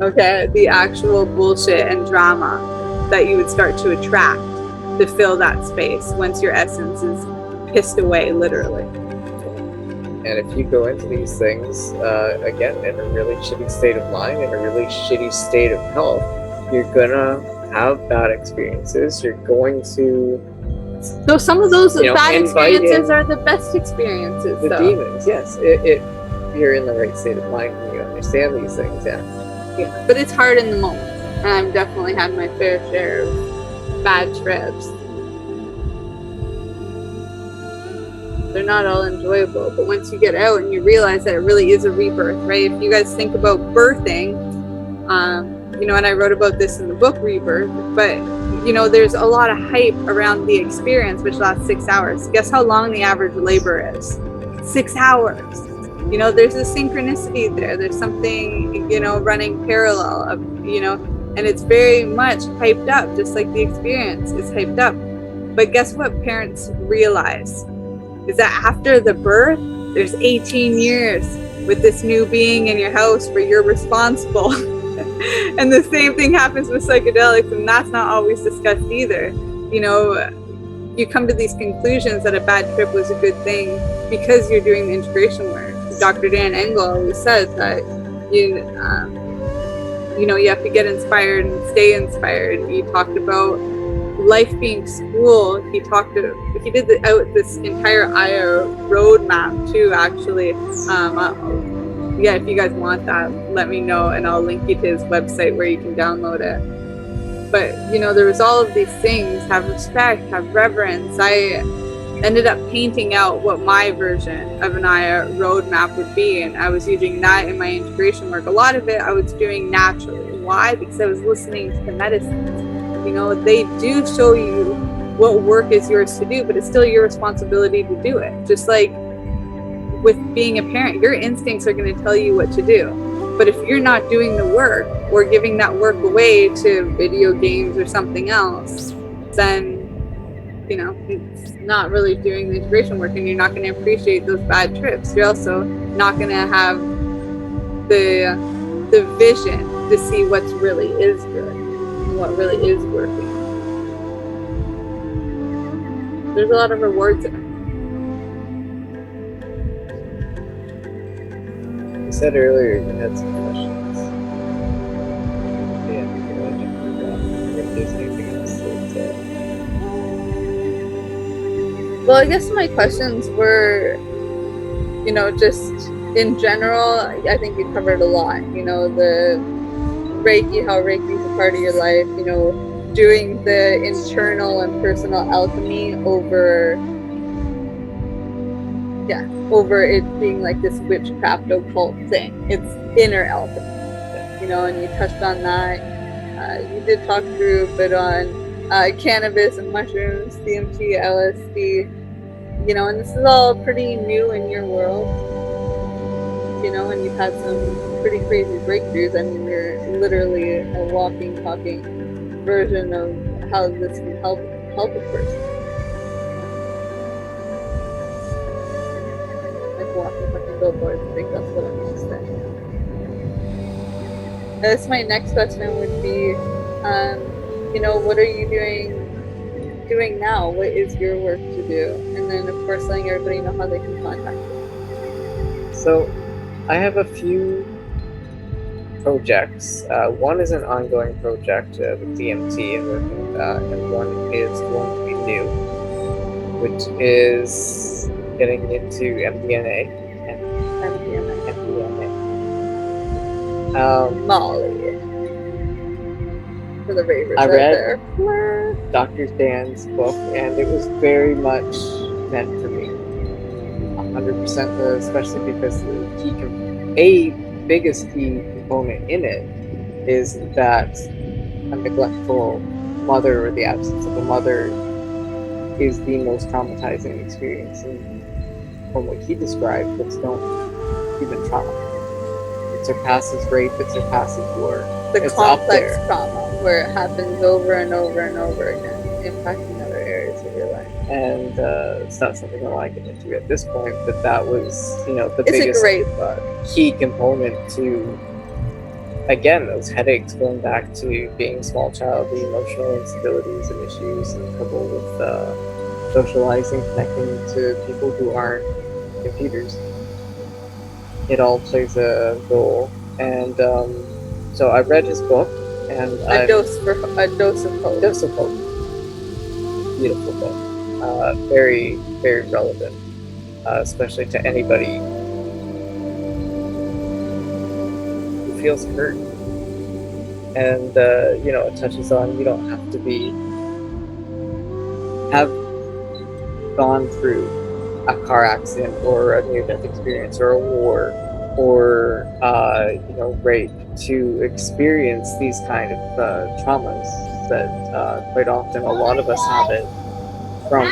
Okay, the actual bullshit and drama that you would start to attract to fill that space once your essence is pissed away, literally. And if you go into these things, again, in a really shitty state of mind, in a really shitty state of health, you're gonna have bad experiences. You're going to... So some of those bad experiences are the best experiences. The demons, yes. If you're in the right state of mind and you understand these things, yeah. But it's hard in the moment. And I've definitely had my fair share of bad trips. They're not all enjoyable, but once you get out and you realize that it really is a rebirth, right? If you guys think about birthing, you know, and I wrote about this in the book Rebirth, but you know, there's a lot of hype around the experience, which lasts 6 hours. Guess how long the average labor is? 6 hours. You know, there's a synchronicity there. There's something, you know, running parallel of, you know, and it's very much hyped up, just like the experience is hyped up. But guess what parents realize? Is that after the birth, there's 18 years with this new being in your house where you're responsible. And the same thing happens with psychedelics, and that's not always discussed either. You know, you come to these conclusions that a bad trip was a good thing because you're doing the integration work. Dr. Dan Engel always says that you know, you have to get inspired and stay inspired. He talked about life being school. He did this entire Aya roadmap too, actually. Yeah, if you guys want that, let me know and I'll link you to his website where you can download it. But you know, there was all of these things: have respect, have reverence. I ended up painting out what my version of an Aya roadmap would be, and I was using that in my integration work. A lot of it I was doing naturally. Why? Because I was listening to the medicines. You know, they do show you what work is yours to do, but it's still your responsibility to do it. Just like with being a parent, your instincts are going to tell you what to do. But if you're not doing the work or giving that work away to video games or something else, then, you know, it's not really doing the integration work, and you're not going to appreciate those bad trips. You're also not going to have the vision to see what really is good and what really is working. There's a lot of rewards in it. You said earlier you had some questions. Yeah, you can if there's anything else that... Well, I guess my questions were, you know, just in general, I think you covered a lot. You know, the Reiki, how Reiki is a part of your life, you know, doing the internal and personal alchemy over it being like this witchcraft occult thing. It's inner alchemy, you know, and you touched on that. You did talk through a bit on cannabis and mushrooms, DMT, LSD, you know, and this is all pretty new in your world, you know, and you've had some pretty crazy breakthroughs. I mean, you're literally a walking, talking version of how this can help a person. Like walking, talking billboards. I think that's what I'm missing. I guess my next question would be, what are you doing now? What is your work to do? And then, of course, letting everybody know how they can contact you. So I have a few projects. One is an ongoing project with DMT and working with that, and one is going to be new, which is getting into MDMA. Molly. For the ravers I out read there. Dr. Dan's book, and it was very much meant for me. 100%, especially because a biggest key component in it is that a neglectful mother, or the absence of a mother, is the most traumatizing experience. And from what he described, it's no human trauma. It surpasses rape, it surpasses war. The it's complex trauma where it happens over and over and over again, impacting other areas of your life. And it's not something I want to get into at this point, but that was, the it's biggest a great book. Key component to, again, those headaches going back to being a small child, the emotional instabilities and issues and trouble with socializing, connecting to people who aren't computers. It all plays a role. And so I read his book, and a dose of hope. Dose of Hope. Beautiful book. Very, very relevant, especially to anybody who feels hurt. And it touches on, you don't have to have gone through a car accident or a near-death experience or a war or rape to experience these kind of traumas that quite often a lot of us have it from.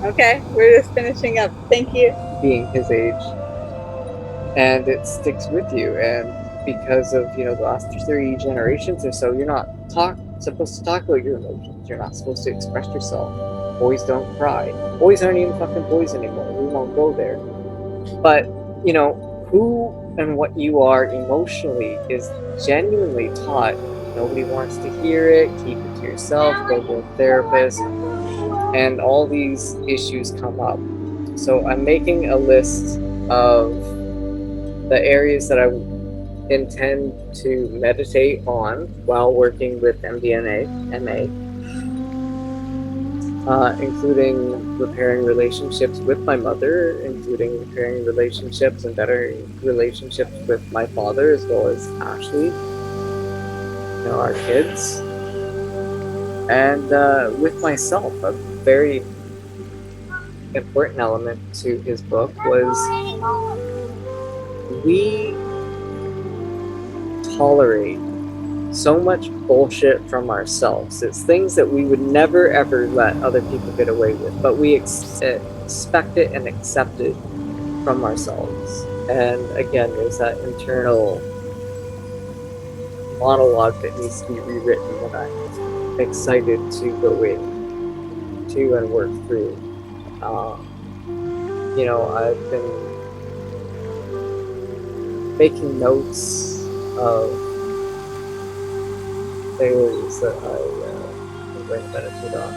Okay, we're just finishing up. Thank you. Being his age, and it sticks with you. And because of the last 3 generations or so, you're not supposed to talk about your emotions. You're not supposed to express yourself. Boys don't cry. Boys aren't even fucking boys anymore. We won't go there. But who and what you are emotionally is genuinely taught. Nobody wants to hear it. Keep it to yourself. Go to a therapist. And all these issues come up. So I'm making a list of the areas that I intend to meditate on while working with MDMA, including repairing relationships with my mother, including repairing relationships and bettering relationships with my father, as well as Ashley, our kids, and with myself. A very important element to his book was we tolerate so much bullshit from ourselves. It's things that we would never ever let other people get away with, but we expect it and accept it from ourselves. And again, there's that internal monologue that needs to be rewritten that I'm excited to go in to and work through. I've been making notes of areas that I'm going to meditate on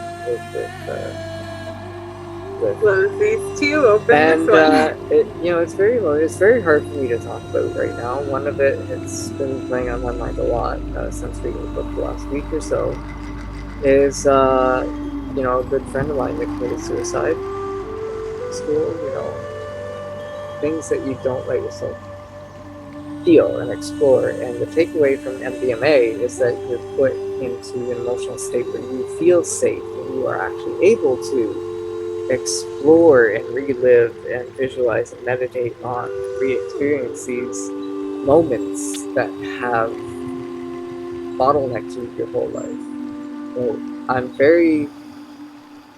with close these two, open and this one. it's very hard for me to talk about right now. One of it's been playing on my mind a lot since reading the book the last week or so, is a good friend of mine that committed suicide in school. Things that you don't let yourself feel and explore. And the takeaway from MDMA is that you're put into an emotional state where you feel safe and you are actually able to explore and relive and visualize and meditate on, re-experience these moments that have bottlenecked you your whole life. So I'm very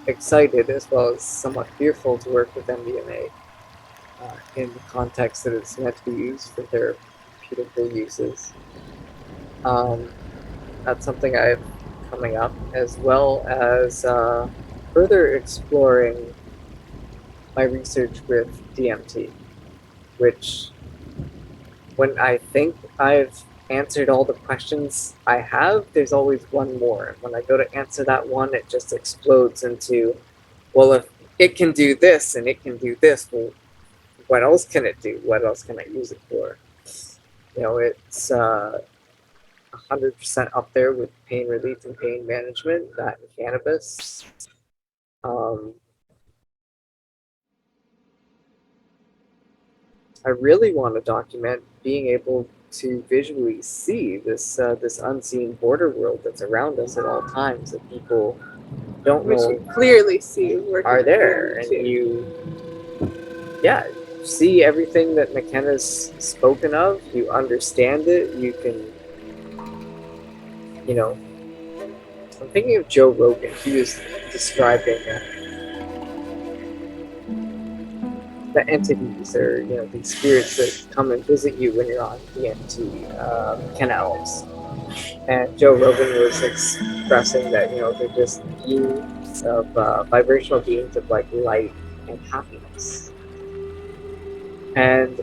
excited, as well as somewhat fearful, to work with MDMA in the context that it's meant to be used for therapeutic uses. That's something I have coming up, as well as further exploring my research with DMT. which when I think I've answered all the questions I have, there's always one more. And when I go to answer that one, it just explodes into, well, if it can do this and it can do this, well, what else can it do? What else can I use it for? It's 100% up there with pain relief and pain management, that and cannabis. I really want to document being able to visually see this unseen border world that's around us at all times that people don't Which know you clearly see are there, and you see everything that McKenna's spoken of. You understand it. You can, I'm thinking of Joe Rogan. He was describing the entities, or these spirits that come and visit you when you're on DMT canals. And Joe Rogan was expressing that they're just beings of vibrational beings of like light and happiness. And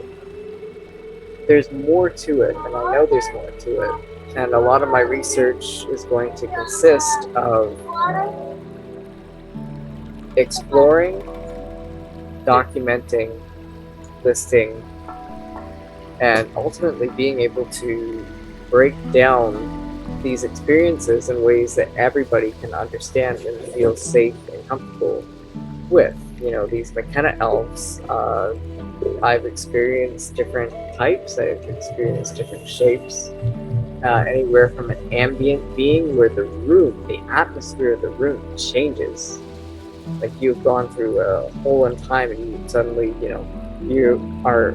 there's more to it, and I know there's more to it. And a lot of my research is going to consist of exploring, documenting, listing, and ultimately being able to break down these experiences in ways that everybody can understand and feel safe and comfortable with. These McKenna elves, I've experienced different types, I've experienced different shapes, anywhere from an ambient being where the atmosphere of the room changes. Like you've gone through a hole in time and you suddenly, you are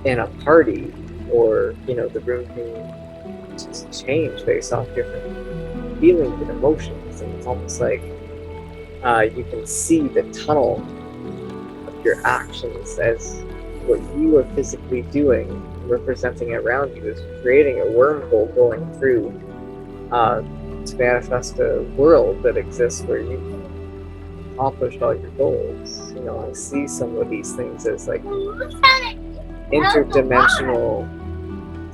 in a party, or, the room can just change based off different feelings and emotions. And it's almost like you can see the tunnel of your actions as what you are physically doing, representing around you, is creating a wormhole going through to manifest a world that exists where you accomplished all your goals. I see some of these things as like interdimensional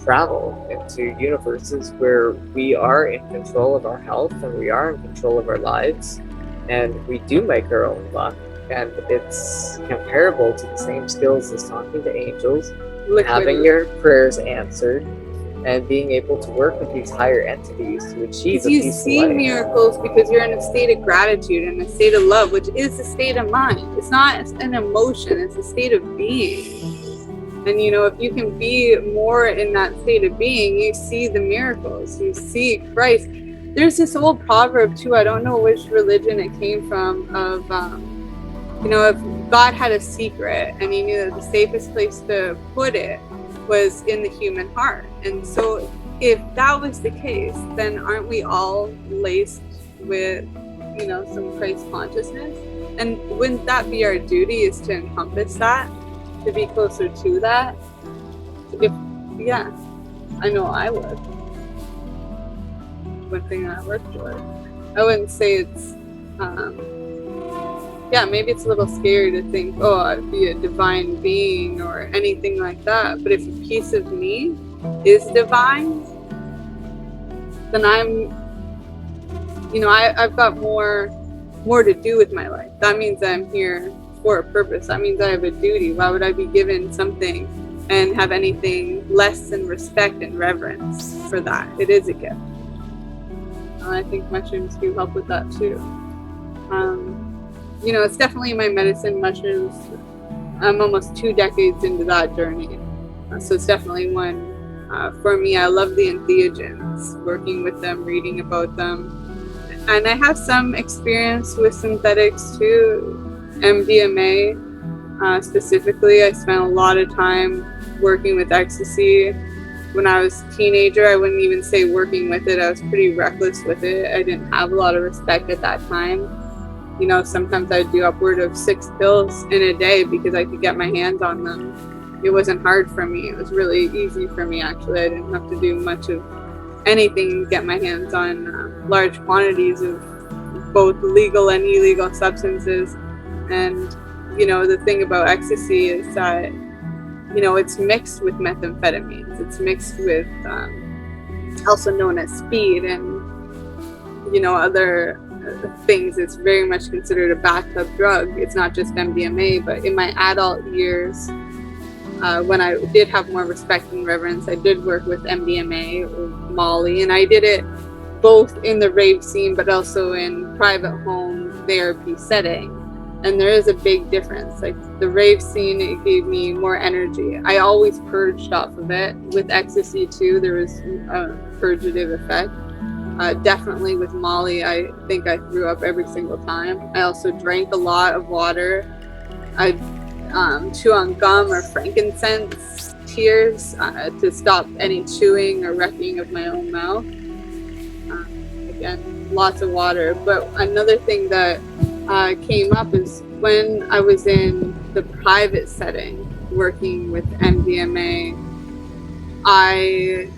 travel into universes where we are in control of our health and we are in control of our lives, and we do make our own luck. And it's comparable to the same skills as talking to angels, having your prayers answered, and being able to work with these higher entities to achieve a peaceful life. You see miracles because you're in a state of gratitude and a state of love, which is a state of mind. It's not an emotion, it's a state of being. And if you can be more in that state of being, you see the miracles, you see Christ. There's this old proverb too, I don't know which religion it came from, of if God had a secret and he knew that the safest place to put it was in the human heart. And so if that was the case, then aren't we all laced with, some Christ consciousness? And wouldn't that be our duty, is to encompass that, to be closer to that? I know I would. One thing I work for. I wouldn't say it's, maybe it's a little scary to think, oh, I'd be a divine being or anything like that. But if a piece of me is divine, then I've got more to do with my life. That means I'm here for a purpose. That means I have a duty. Why would I be given something and have anything less than respect and reverence for that? It is a gift. I think mushrooms do help with that too. It's definitely my medicine, mushrooms. I'm almost 2 decades into that journey. So it's definitely one for me. I love the entheogens, working with them, reading about them. And I have some experience with synthetics too. MDMA specifically. I spent a lot of time working with ecstasy. When I was a teenager, I wouldn't even say working with it. I was pretty reckless with it. I didn't have a lot of respect at that time. Sometimes I'd do upward of 6 pills in a day because I could get my hands on them. It wasn't hard for me. It was really easy for me, actually. I didn't have to do much of anything to get my hands on large quantities of both legal and illegal substances. And, the thing about ecstasy is that it's mixed with methamphetamines. It's mixed with also known as speed and other things. It's very much considered a bathtub drug. It's not just MDMA, but in my adult years, when I did have more respect and reverence, I did work with MDMA or Molly, and I did it both in the rave scene but also in private home therapy setting. And there is a big difference. Like the rave scene, it gave me more energy. I always purged off of it. With ecstasy too, there was a purgative effect. Definitely with Molly, I think I threw up every single time. I also drank a lot of water. I chew on gum or frankincense tears to stop any chewing or wrecking of my own mouth. Again, lots of water. But another thing that came up is when I was in the private setting working with MDMA, I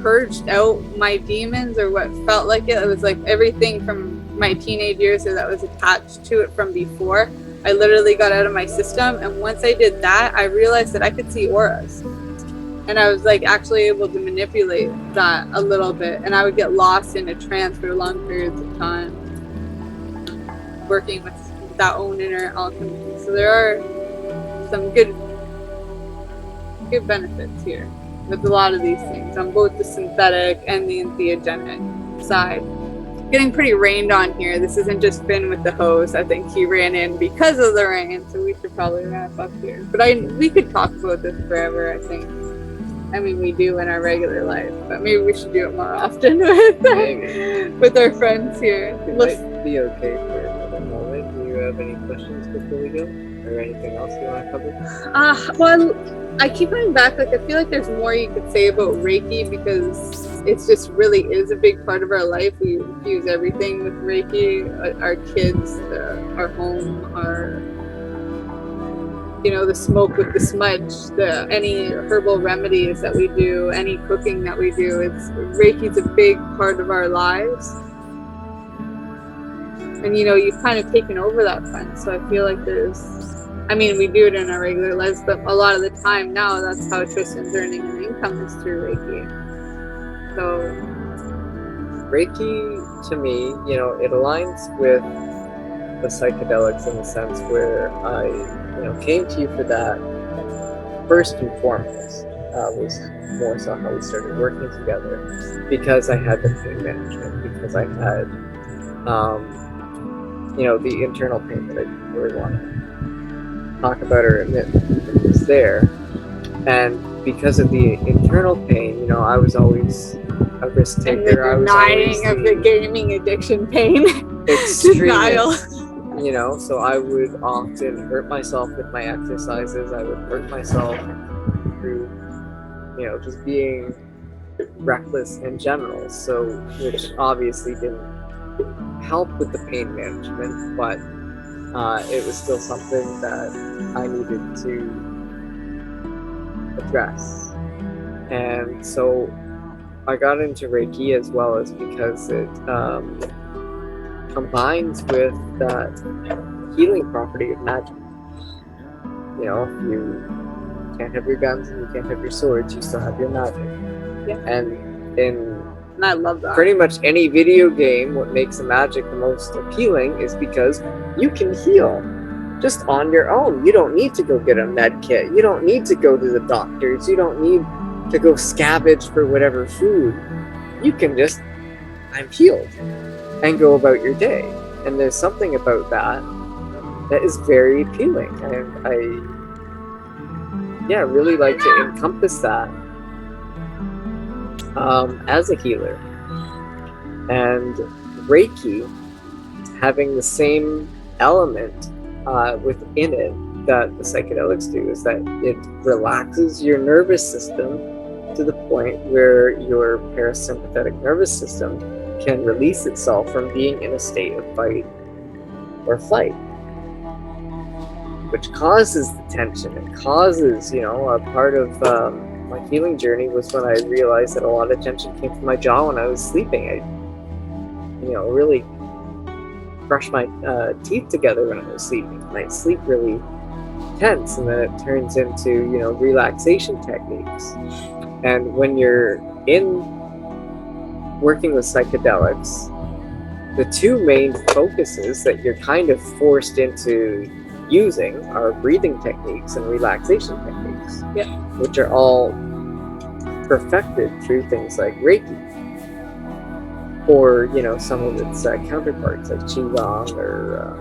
purged out my demons, or what felt like it. It was like everything from my teenage years that was attached to it from before. I literally got out of my system, and once I did that, I realized that I could see auras. And I was like actually able to manipulate that a little bit, and I would get lost in a trance for long periods of time, working with that own inner alchemy. So there are some good benefits here with a lot of these things on both the synthetic and the entheogenic side. Getting pretty rained on here. This isn't just Finn with the hose. I think he ran in because of the rain, so we should probably wrap up here. But we could talk about this forever, I think. I mean, we do in our regular life, but maybe we should do it more often with our friends here. It might be okay for another moment. Do you have any questions before we go? Or anything else you want to cover? Well, I keep coming back. Like, I feel like there's more you could say about Reiki, because it just really is a big part of our life. We infuse everything with Reiki. Our kids, our home, our the smoke with the smudge, any herbal remedies that we do, any cooking that we do. Reiki's a big part of our lives. And you've kind of taken over that front. So I feel like we do it in our regular lives, but a lot of the time now, that's how Tristan's earning an income, is through Reiki. So Reiki, to me, it aligns with the psychedelics in the sense where I came to you for that first and foremost. Was more so how we started working together, because I had the pain management, because I had the internal pain that I didn't really want to talk about or admit was there. And because of the internal pain, I was always a risk taker. And the denying of the gaming addiction pain. Denial. So I would often hurt myself with my exercises. I would hurt myself through, just being reckless in general. So, which obviously didn't help with the pain management, but it was still something that I needed to address. And so I got into Reiki, as well as because it combines with that healing property of magic. If you can't have your guns and you can't have your swords, you still have your magic. Yeah. And I love that. Pretty much any video game, what makes the magic the most appealing is because you can heal just on your own. You don't need to go get a med kit. You don't need to go to the doctors. You don't need to go scavenge for whatever food. You can just, I'm healed, and go about your day. And there's something about that is very appealing. And I really like to encompass that as a healer. And Reiki, having the same element within it that the psychedelics do, is that it relaxes your nervous system to the point where your parasympathetic nervous system can release itself from being in a state of fight or flight, which causes the tension. It causes, a part of my healing journey was when I realized that a lot of tension came from my jaw when I was sleeping. I really brushed my teeth together when I was sleeping. My sleep really intense, and then it turns into, you know, relaxation techniques. And when you're in working with psychedelics, the two main focuses that you're kind of forced into using are breathing techniques and relaxation techniques, which are all perfected through things like Reiki, or, you know, some of its counterparts like Qigong, or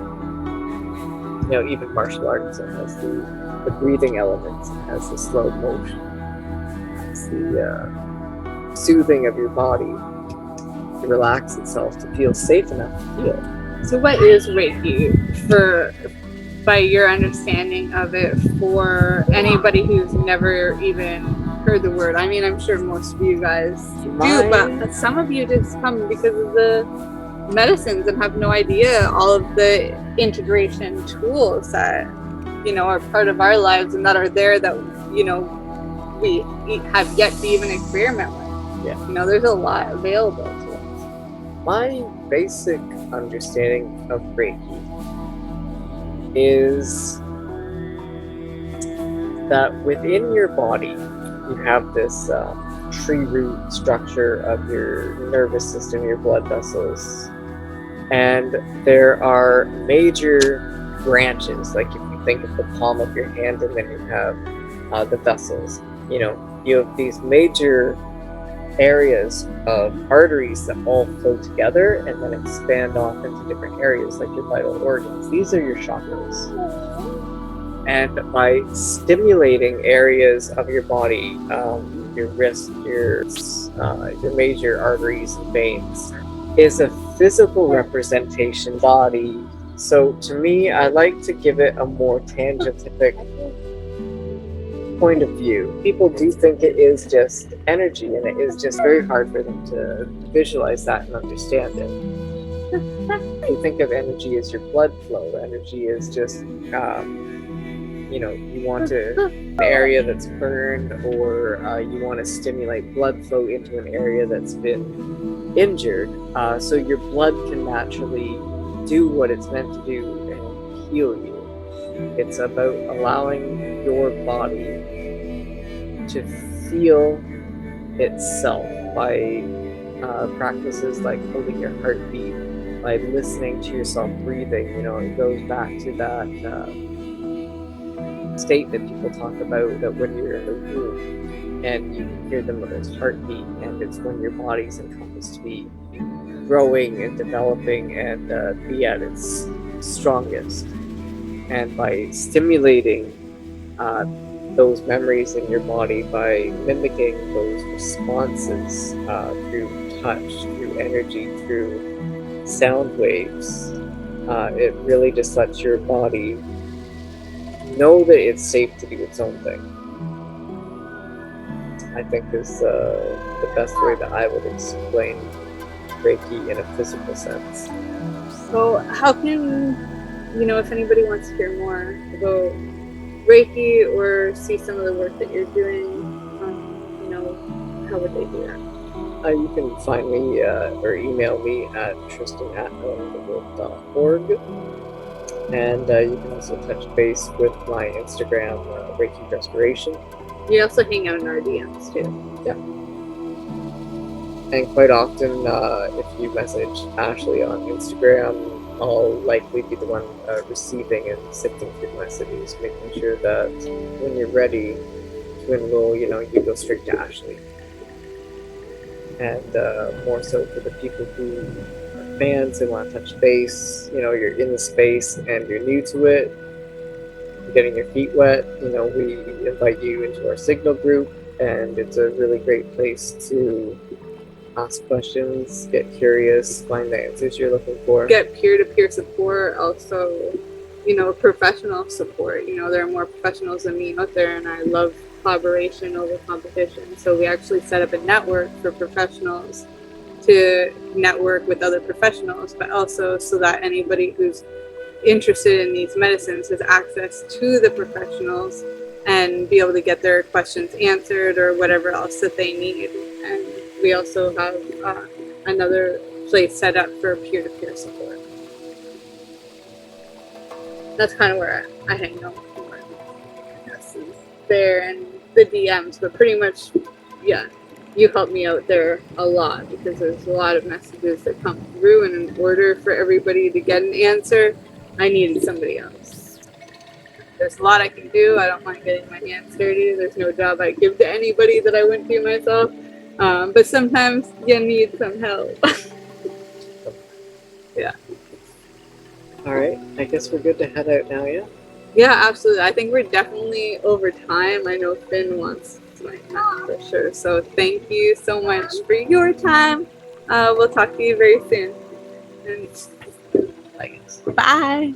you know, even martial arts. It has the breathing elements, it has the slow motion, it's the soothing of your body to relax itself, to feel safe enough to feel. So what is Reiki, by your understanding of it, for anybody who's never even heard the word? I mean, I'm sure most of you guys do, but some of you just come because of the medicines and have no idea all of the integration tools that, you know, are part of our lives and that are there that, you know, we have yet to even experiment with. Yeah. You know, there's a lot available to us. My basic understanding of Reiki is that within your body you have this tree root structure of your nervous system, your blood vessels, and there are major branches. Like if you think of the palm of your hand, and then you have the vessels, you know, you have these major areas of arteries that all flow together and then expand off into different areas, like your vital organs. These are your chakras. And by stimulating areas of your body, your wrist, your major arteries and veins, is a physical representation body. So to me, I like to give it a more tangible point of view. People do think it is just energy, and it is just very hard for them to visualize that and understand it. You think of energy as your blood flow. Energy is just, you know, you want an area that's burned, or you want to stimulate blood flow into an area that's been injured, so your blood can naturally do what it's meant to do and heal you. It's about allowing your body to feel itself by practices like holding your heartbeat, by listening to yourself breathing. You know, it goes back to that state that people talk about, that when you're in the womb and you hear the mother's heartbeat, and it's when your body's encompassed to be growing and developing and be at its strongest. And by stimulating those memories in your body, by mimicking those responses through touch, through energy, through sound waves, it really just lets your body know that it's safe to do its own thing. I think is the best way that I would explain Reiki in a physical sense. So how can, you know, if anybody wants to hear more about Reiki or see some of the work that you're doing, you know, how would they do that? You can find me or email me at tristan@knowingtheworld.org, and you can also touch base with my Instagram, Reiki Restoration. You also hang out in our DMs too. Yeah. And quite often, if you message Ashley on Instagram, I'll likely be the one receiving and sifting through messages, making sure that when you're ready to enroll, you know, you go straight to Ashley. And more so for the people who are fans and want to touch base, you know, you're in the space and you're new to it, you're getting your feet wet, you know, we invite you into our Signal group, and it's a really great place to ask questions, get curious, find the answers you're looking for. Get peer-to-peer support, also, you know, professional support. You know, there are more professionals than me out there, and I love collaboration over competition. So we actually set up a network for professionals to network with other professionals, but also so that anybody who's interested in these medicines has access to the professionals and be able to get their questions answered or whatever else that they need. And we also have another place set up for peer-to-peer support. That's kind of where I hang out more. processes there and the DMs, but pretty much, yeah, you helped me out there a lot because there's a lot of messages that come through, and in order for everybody to get an answer, I needed somebody else. There's a lot I can do. I don't mind getting my hands dirty. There's no job I give to anybody that I wouldn't do myself. But sometimes you need some help. Yeah. All right, I guess we're good to head out now, yeah? Yeah, absolutely. I think we're definitely over time. I know Finn wants my time for sure. So thank you so much for your time. We'll talk to you very soon. And I guess. bye.